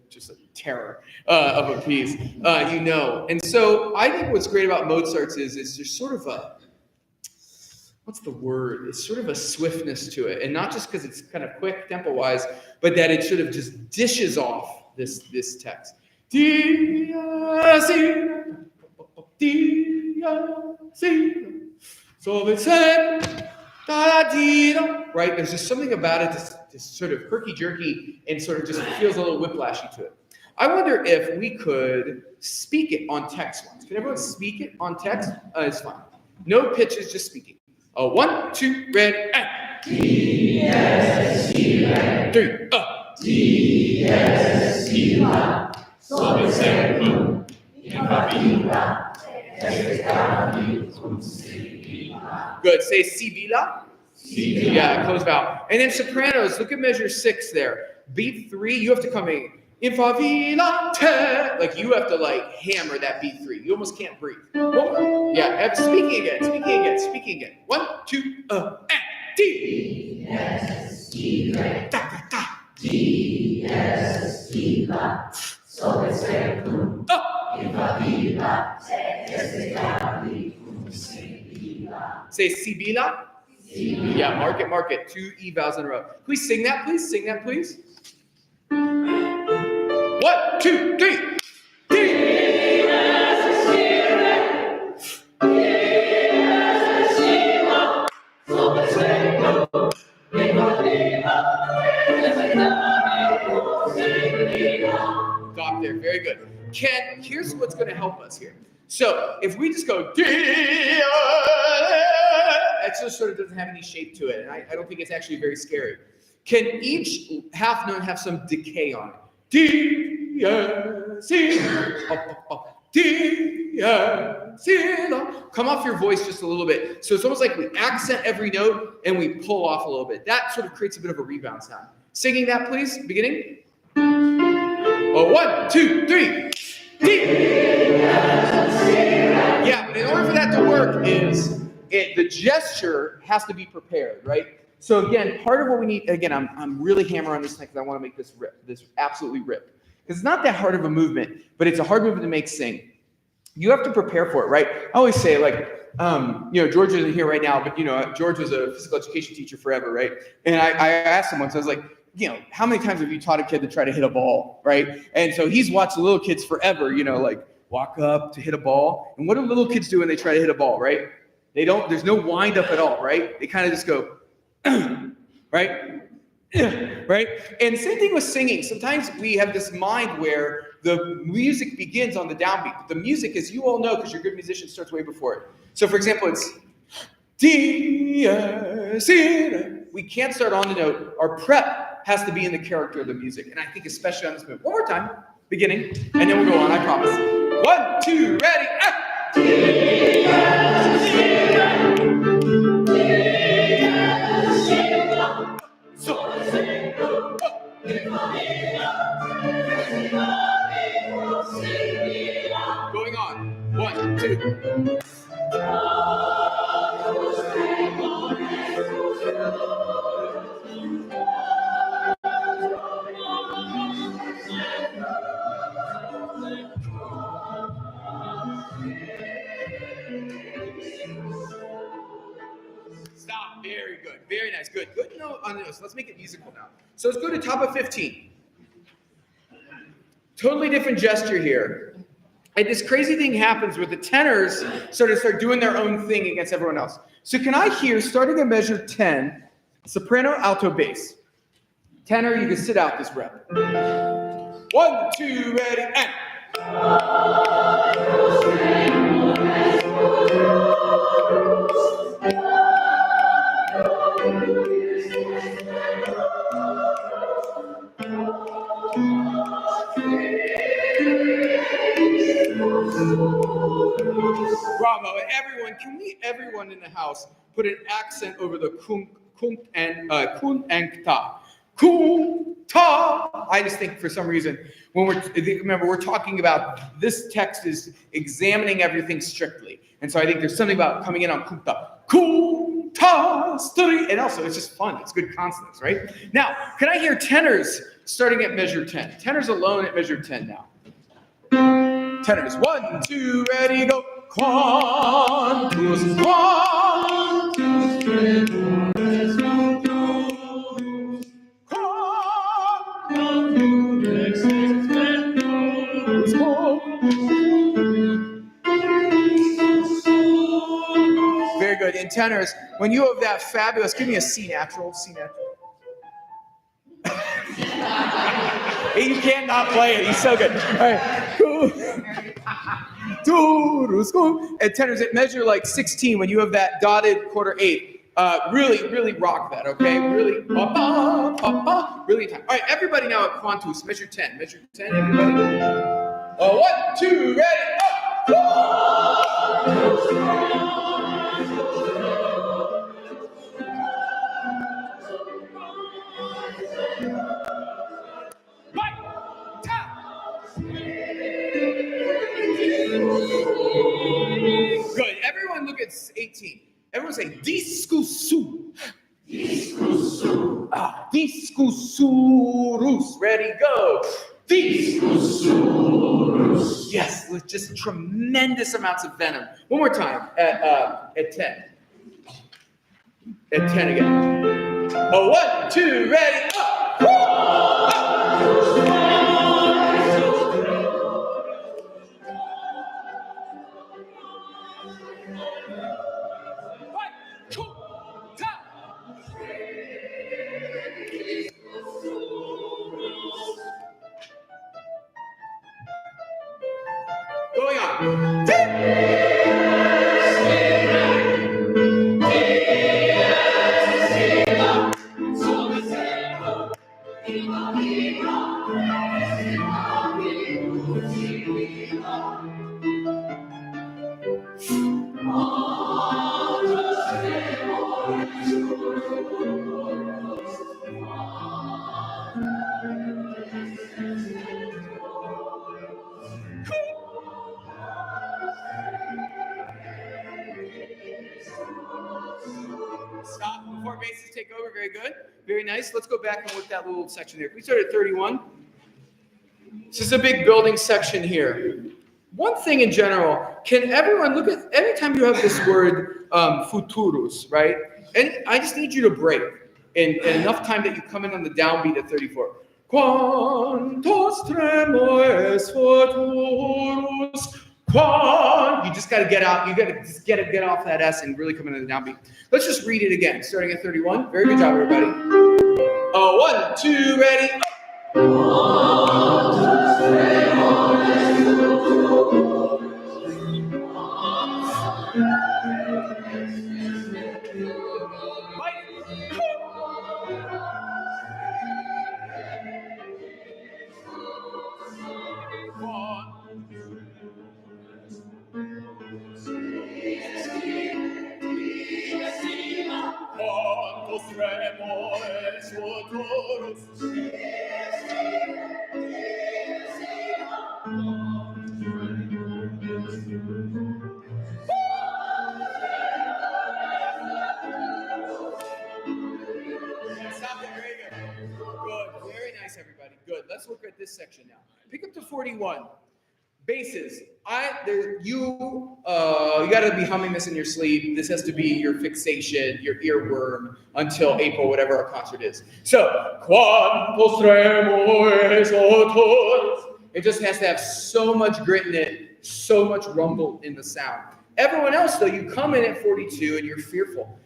Speaker 1: just a terror of a piece, And so I think what's great about Mozart's is there's sort of what's the word? It's sort of a swiftness to it. And not just because it's kind of quick tempo-wise, but that it sort of just dishes off this text. Right? There's just something about it just sort of herky-jerky and sort of just feels a little whiplashy to it. I wonder if we could speak it on text once. Can everyone speak it on text? It's fine. No pitches, just speaking. 1, 2, ready, and. Dies Irae. 3, Dies Irae. Sobe secum, in favilla, good. Say sibilla. Yeah, close vowel. And then sopranos, look at measure 6 there. Beat 3, you have to come in favilla, te. Like you have to hammer that beat 3. You almost can't breathe. Yeah, speaking again. 1, 2, and. Dies Irae. Da, da, da. Dies Irae. Sobe secum. In favilla, say sibilla. Yeah, mark it. 2 E vowels in a row. Can we sing that, please? 1, 2, 3. Stop there. Very good. Ken, here's what's going to help us here. So if we just go, it just sort of doesn't have any shape to it. And I don't think it's actually very scary. Can each half note have some decay on it? Come off your voice just a little bit. So it's almost like we accent every note and we pull off a little bit. That sort of creates a bit of a rebound sound. Singing that, please, beginning. 1, 2, 3. Yeah, but in order for that to work is the gesture has to be prepared, right? So again, part of what we need, again, I'm really hammering on this thing because I want to make this absolutely rip. Because it's not that hard of a movement, but it's a hard movement to make sing. You have to prepare for it, right? I always say, like, George isn't here right now, but, George was a physical education teacher forever, right? And I asked him once, I was like, how many times have you taught a kid to try to hit a ball, right? And so he's watched little kids forever, like walk up to hit a ball. And what do little kids do when they try to hit a ball, right? There's no wind up at all, right? They kind of just go, right? Right? And same thing with singing. Sometimes we have this mind where the music begins on the downbeat. The music, as you all know, because you're a good musician, starts way before it. So for example, it's Dia Sira. We can't start on the note. Our prep has to be in the character of the music. And I think especially on this move. One more time, beginning, and then we'll go on, I promise. 1, 2, ready, act! Going on. 1, 2. Stop. Very good. Very nice. Good. Good note on this. Let's make it musical now. So let's go to top of 15. Totally different gesture here. And this crazy thing happens where the tenors start doing their own thing against everyone else. So can I hear, starting at measure 10, soprano, alto, bass. Tenor, you can sit out this rep. 1, 2, ready, and. Bravo. And everyone in the house put an accent over the kun and ta. Kun ta. I just think for some reason, remember we're talking about this text is examining everything strictly. And so I think there's something about coming in on kun ta, study. And also it's just fun. It's good consonants, right? Now, can I hear tenors starting at measure 10? Tenors alone at measure 10 now. Tenors. 1, 2, ready, go. Quantus, quantus, very good. In tenors, when you have that fabulous, give me a C natural, C natural. You can't not play it. He's so good. All right. Cool. And tenors at measure like 16 when you have that dotted quarter 8. Really, really rock that, okay? Really, really time. All right, everybody now at Quantus, measure 10. Measure 10, everybody. 1, 2, ready, up! Good. Everyone look at 18. Everyone say discusu. Discusu. Discusurus. Ready, go. Discusurus. Yes, with just tremendous amounts of venom. One more time at 10. At 10 again. 1, 2, ready, up. Going on. Stop before basses take over. Very good. Very nice. Let's go back and look at that little section there. We started at 31. This is a big building section here. One thing in general, can everyone look at, every time you have this word futurus, right? And I just need you to break in enough time that you come in on the downbeat at 34. Quantos tremores futurus. You just got to get out. You got to just get off that S and really come into the downbeat. Let's just read it again, starting at 31. Very good job, everybody. 1, 2, ready. Stop it. Very good. Good. Very nice, everybody. Good. Let's look at this section now. Pick up to 41. Basses. You got to be humming this in your sleep. This has to be your fixation, your earworm until April, whatever our concert is. So, quantos tremores otros. It just has to have so much grit in it, so much rumble in the sound. Everyone else, though, you come in at 42 and you're fearful.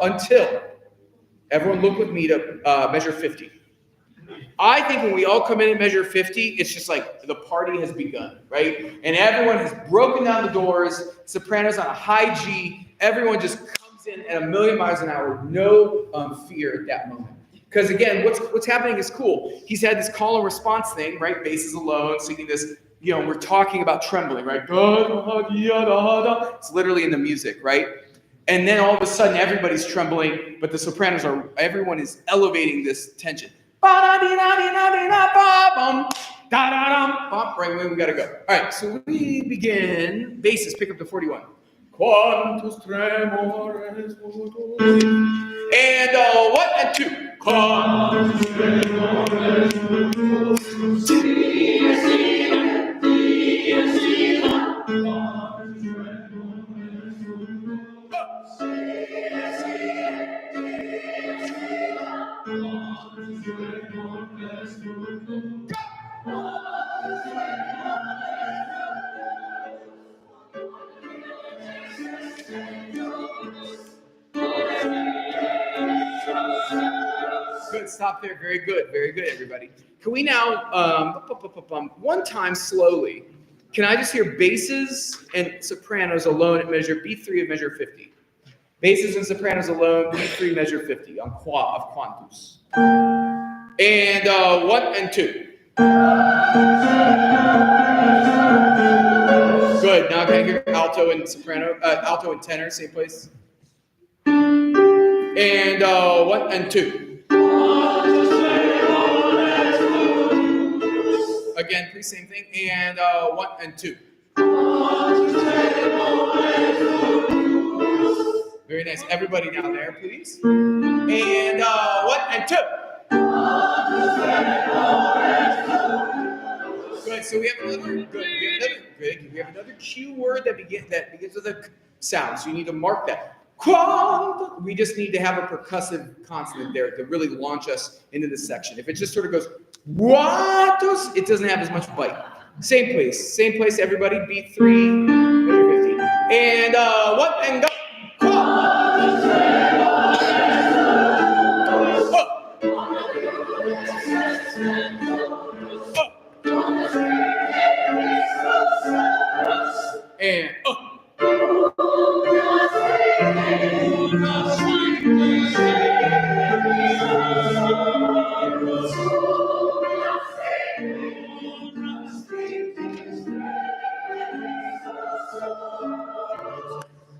Speaker 1: Until everyone look with me to measure 50. I think when we all come in and measure 50, it's just like the party has begun, right? And everyone has broken down the doors, sopranos on a high G, everyone just comes in at 1,000,000 miles an hour, no fear at that moment. Because again, what's happening is cool. He's had this call and response thing, right? Basses alone, singing this, we're talking about trembling, right? It's literally in the music, right? And then all of a sudden, everybody's trembling, but the sopranos everyone is elevating this tension. Right where we gotta go. All right, so we begin. Basses, pick up to 41. Quantos tremores. And 1 and 2. Quantos tremores. Good, stop there. Very good, everybody. Can we now, one time slowly, can I just hear basses and sopranos alone at measure B3 of measure 50? Basses and sopranos alone, B3 measure 50 on of quantus. And 1 and 2. Good, now can I hear alto and soprano, alto and tenor, same place? And 1 and 2. Again, please, same thing. And 1 and 2. Very nice. Everybody down there, please. And 1 and 2. Good. So we have another good. We have another cue word that begins with a sound. So you need to mark that. We just need to have a percussive consonant there to really launch us into this section. If it just sort of goes, it doesn't have as much bite. Same place, everybody. Beat 3, measure 50. And 1 and go. And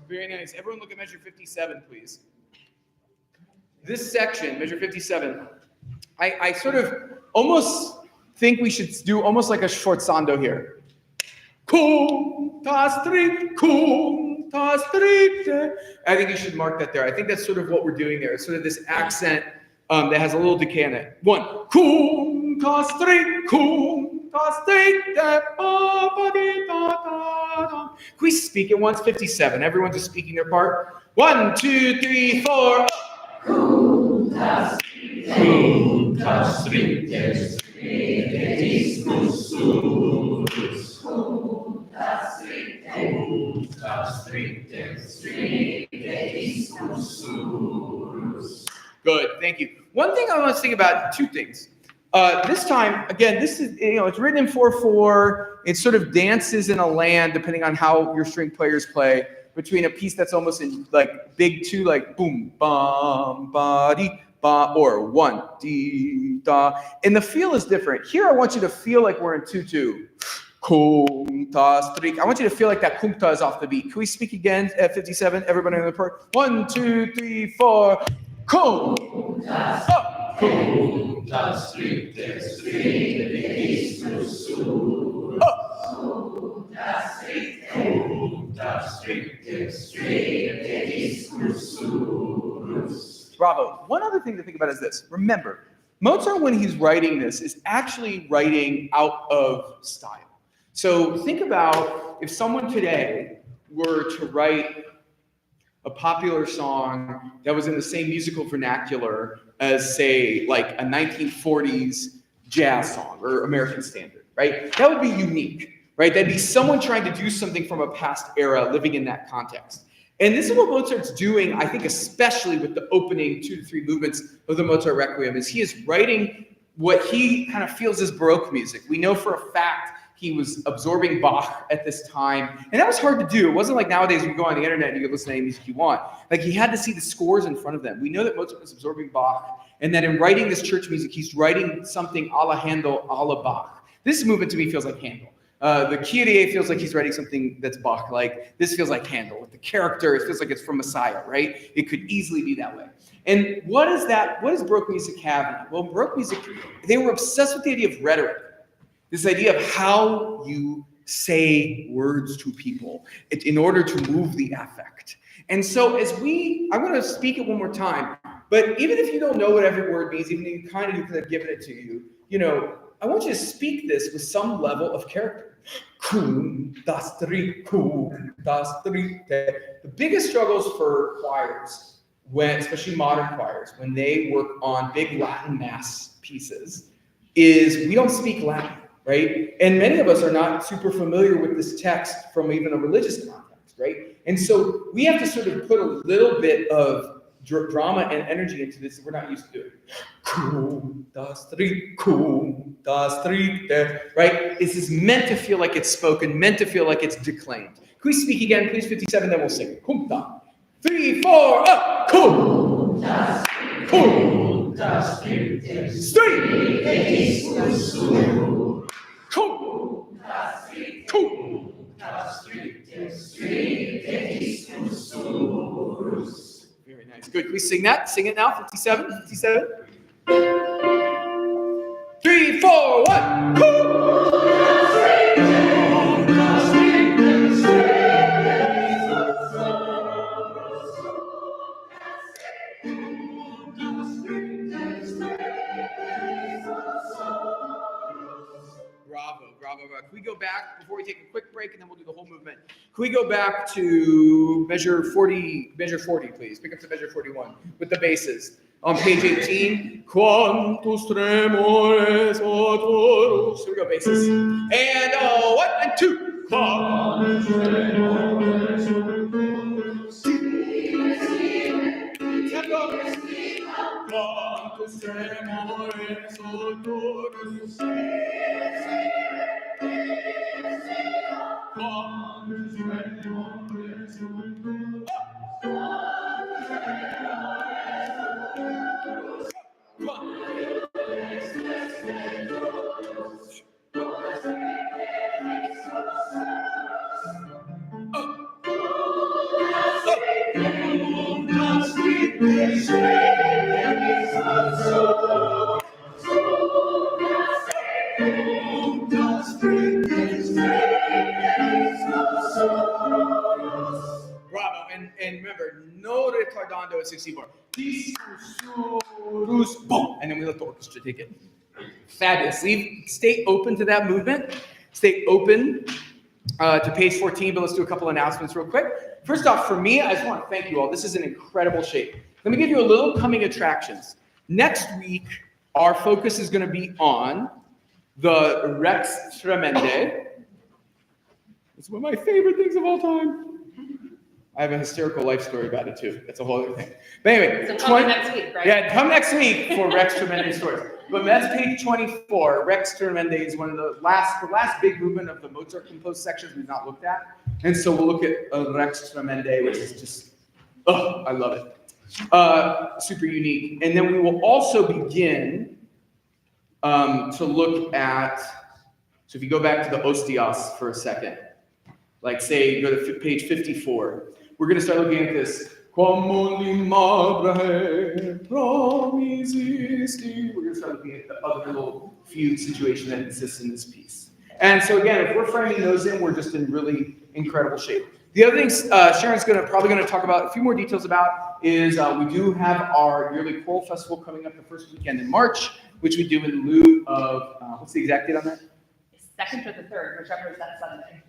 Speaker 1: very nice. Everyone look at measure 57, please. This section, measure 57, I sort of almost think we should do almost like a forzando here. Cum, tas, tri, cum, juntas, triste. I think you should mark that there. I think that's sort of what we're doing there. It's sort of this accent that has a little decay in it. One, juntas, triste, can we speak it once? 57. Everyone's just speaking their part. 1, 2, 3, 4. Juntas, tristes, Good, thank you. One thing I want to think about, two things. This time, again, this is, it's written in 4/4. It sort of dances in a land, depending on how your string players play, between a piece that's almost in like big 2, like boom, bum, ba, dee, ba, or 1, dee, da. And the feel is different. Here, I want you to feel like we're in 2/2. Juntas, three. I want you to feel like that junta is off the beat. Can we speak again at 57? Everybody in the part. 1, 2, 3, 4. Juntas. Juntas, tristes, Bravo. One other thing to think about is this. Remember, Mozart, when he's writing this, is actually writing out of style. So think about if someone today were to write a popular song that was in the same musical vernacular as, say, like a 1940s jazz song or American standard, right? That would be unique, right? That'd be someone trying to do something from a past era living in that context. And this is what Mozart's doing, I think, especially with the opening 2 to 3 movements of the Mozart Requiem, is he is writing what he kind of feels is Baroque music. We know for a fact he was absorbing Bach at this time, and that was hard to do. It wasn't like nowadays you go on the internet and you can listen to any music you want. Like, he had to see the scores in front of them. We know that Mozart was absorbing Bach, and that in writing this church music, he's writing something a la Handel, a la Bach. This movement to me feels like Handel. The Kyrie feels like he's writing something that's Bach-like. This feels like Handel. With the character, it feels like it's from Messiah, right? It could easily be that way. And what is that? What does Baroque music have in it? Well, Baroque music, they were obsessed with the idea of rhetoric. This idea of how you say words to people in order to move the affect. And so I'm going to speak it one more time, but even if you don't know what every word means, even if you kind of have given it to you, I want you to speak this with some level of character. The biggest struggles for choirs, especially modern choirs, when they work on big Latin mass pieces, is we don't speak Latin, right? And many of us are not super familiar with this text from even a religious context, right? And so we have to sort of put a little bit of drama and energy into this that we're not used to doing. Right? This is meant to feel like it's spoken, meant to feel like it's declaimed. Can we speak again, please? 57, then we'll sing. 3, 4, up. Very nice. Good. Can we sing that? Sing it now. 57. 57. 3, 4, 1. Bravo. Can we go back before we take a quick break and then we'll do the whole movement? Can we go back to measure 40, please? Pick up to measure 41 with the basses. On page 18, Quantus tremores autoros. Here we go, basses. And 1 and 2. Quantus tremores autoros. Quantus tremores autoros. and remember, no retardando at 64. Boom, and then we let the orchestra take it. Fabulous. Stay open to that movement. Stay open to page 14, but let's do a couple announcements real quick. First off, for me, I just want to thank you all. This is an incredible shape. Let me give you a little coming attractions. Next week, our focus is going to be on the Rex Tremende. It's one of my favorite things of all time. I have a hysterical life story about it too. That's a whole other thing. But anyway,
Speaker 4: so come next week, right?
Speaker 1: Yeah, come next week for Rex Tremende stories. But that's page 24. Rex Tremende is one of the last big movement of the Mozart composed sections we've not looked at. And so we'll look at Rex Tremende, which is just, I love it. Super unique. And then we will also begin to look at, so if you go back to the Ostias for a second, like say, go to page 54. We're going to start looking at this. We're going to start looking at the other little fugue situation that exists in this piece. And so again, if we're framing those in, we're just in really incredible shape. The other thing Sharon's probably going to talk about a few more details about is we do have our yearly choral festival coming up the first weekend in March, which we do in lieu of, what's the exact date on that?
Speaker 4: Second or the third, whichever is that Sunday.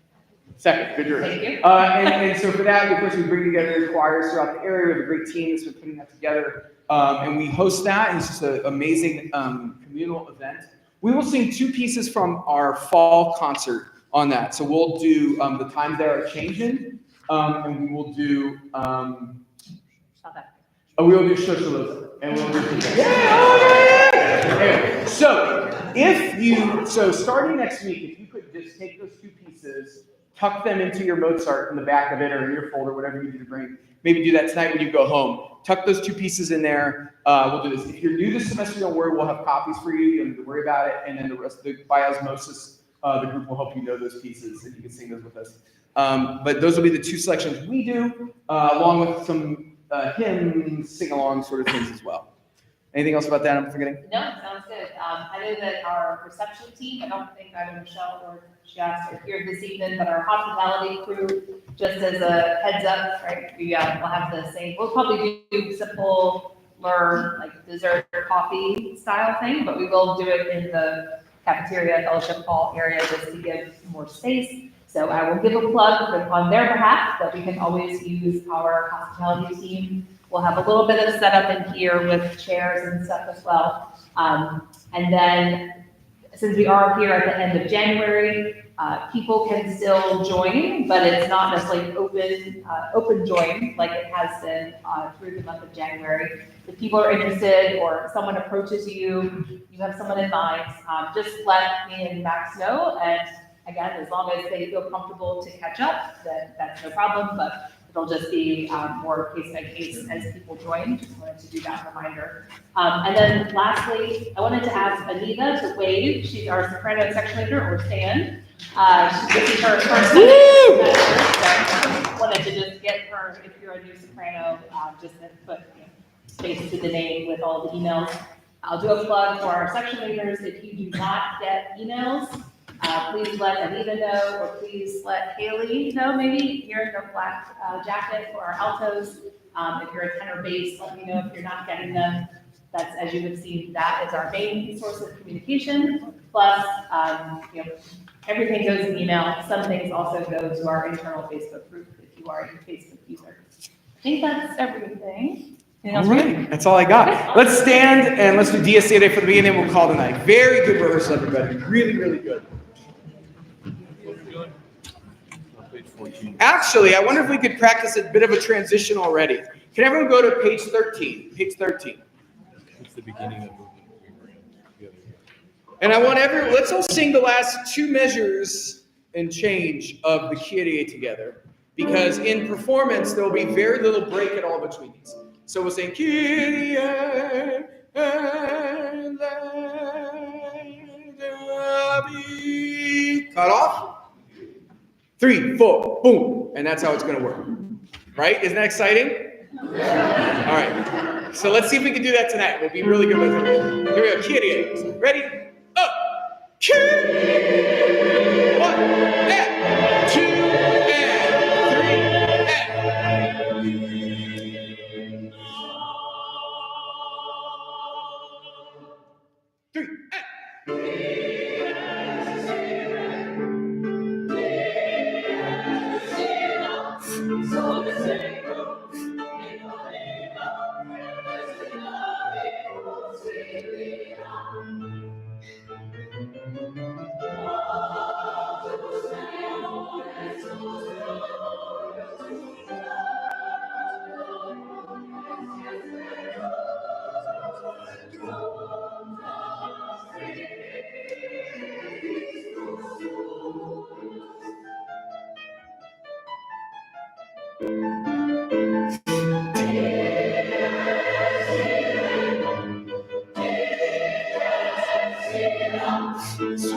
Speaker 1: Second, good job.
Speaker 4: Thank you.
Speaker 1: And so for that, of course, we bring together choirs throughout the area. We have a great team that's been putting that together. And we host that, and it's just an amazing communal event. We will sing 2 pieces from our fall concert on that. So we'll do The Times That Are Changing, and we will do we will do Socialism. And we'll do anyway, so starting next week, if you could just take those 2 pieces, tuck them into your Mozart in the back of it or in your folder, whatever you need to bring. Maybe do that tonight when you go home. Tuck those 2 pieces in there. We'll do this. If you're new this semester, don't worry. We'll have copies for you. You don't need to worry about it. And then the rest, by osmosis, the group will help you know those pieces, and you can sing those with us. But those will be the 2 selections we do, along with some hymns, sing-along sort of things as well. Anything else about that I'm forgetting?
Speaker 4: No, sounds good. I know that our reception team, I don't think either Michelle or Jess are here this evening, but our hospitality crew, just as a heads up, right, we'll have the same, we'll probably do simple, like dessert or coffee style thing, but we will do it in the cafeteria, fellowship hall area just to give more space. So I will give a plug on their behalf that we can always use our hospitality team. We'll have a little bit of setup in here with chairs and stuff as well. And then since we are here at the end of January, people can still join, but it's not necessarily open join like it has been through the month of January. If people are interested or someone approaches you, you have someone in mind, just let me and Max know. And again, as long as they feel comfortable to catch up, then that's no problem. But it'll just be more case by case as people join. Just wanted to do that reminder. And then lastly, I wanted to ask Anita to wave. She's our soprano section leader, or Stan. This is her first semester, so wanted to just get her, if you're a new soprano, just to put space to the name with all the emails. I'll do a plug for our section leaders. If you do not get emails, please let Anita know, or please let Haley know, maybe here in the black jacket for our altos. If you're a tenor bass, let me know if you're not getting them. That's, as you have seen, that is our main source of communication. Plus, everything goes in email. Some things also go to our internal Facebook group if you are a Facebook user. I think that's everything.
Speaker 1: All right, that's all I got. Okay. Let's stand and let's do Dies Irae for the beginning. We'll call tonight. Very good rehearsal, everybody. Really, really good. Actually, I wonder if we could practice a bit of a transition already. Can everyone go to page 13? Page 13.
Speaker 5: It's the beginning of the movement.
Speaker 1: And I want let's all sing the last 2 measures and change of the Kyrie together, because in performance, there will be very little break at all between these. So we'll sing Kyrie eleison. Cut off. 3, 4, boom. And that's how it's going to work. Right? Isn't that exciting? Yeah. All right. So let's see if we can do that tonight. We'll be really good with it. Here we go. Kyrie. Ready? Up. Kyrie. 1 and 2 and 3 and
Speaker 6: Pause.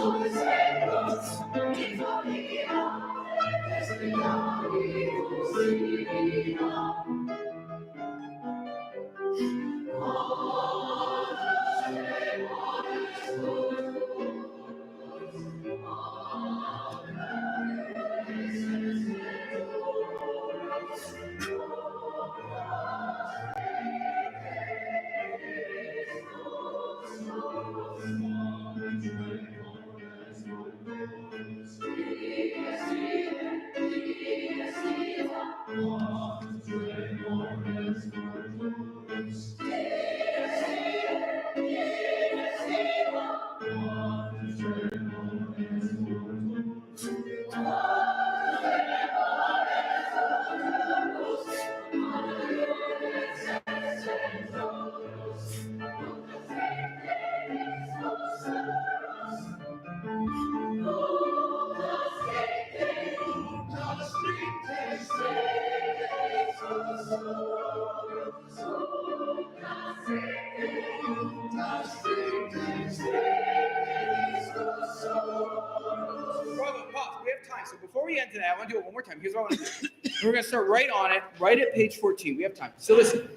Speaker 6: We have time. So before we end today, I want to do it one more time. Here's what I want to do. We're going to start right on it, right at page 14. We have time. So listen,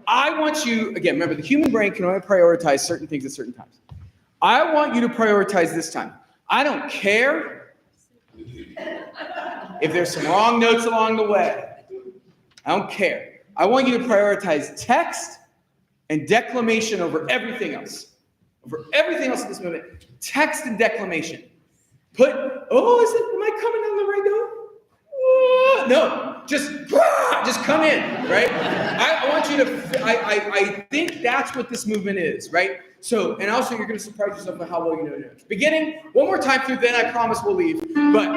Speaker 6: I want you, again, remember, the human brain can only prioritize certain things at certain times. I want you to prioritize this time. I don't care if there's some wrong notes along the way. I don't care. I want you to prioritize text and declamation over everything else. Over everything else in this moment, text and declamation. Am I coming down the right note? No, just come in, right? I want you to, I think that's what this movement is, right? So, and also you're going to surprise yourself with how well you know notes. Beginning, one more time through, then I promise we'll leave. But,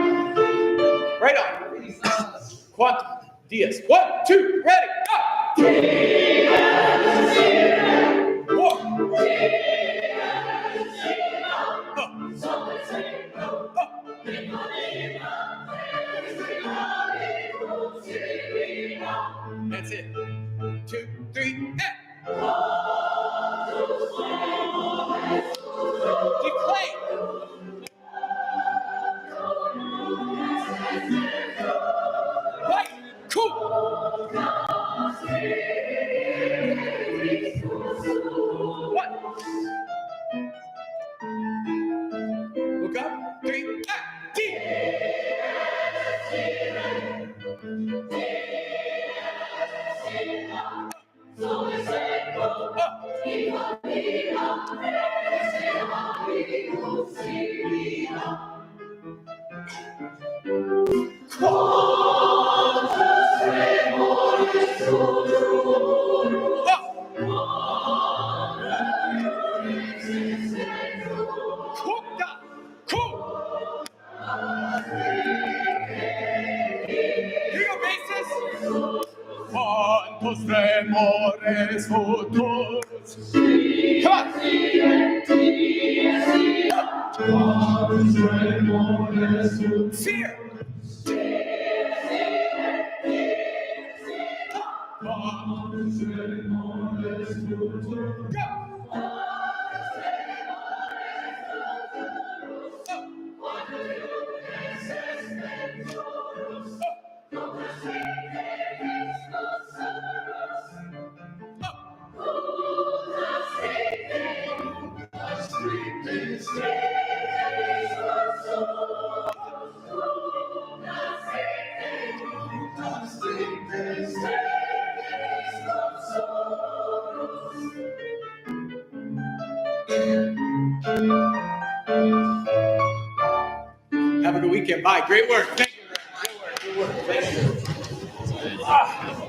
Speaker 6: right on. Quant, Diaz. 1, 2, ready, up. That's it. 2, 3, and. Keep playing. Right. Cool. 1. Look up. 3, and. Deep. Quantos tremores futuros. Come on. Fear. Have a good weekend. Bye. Great work. Thank you. Good work. Thank you.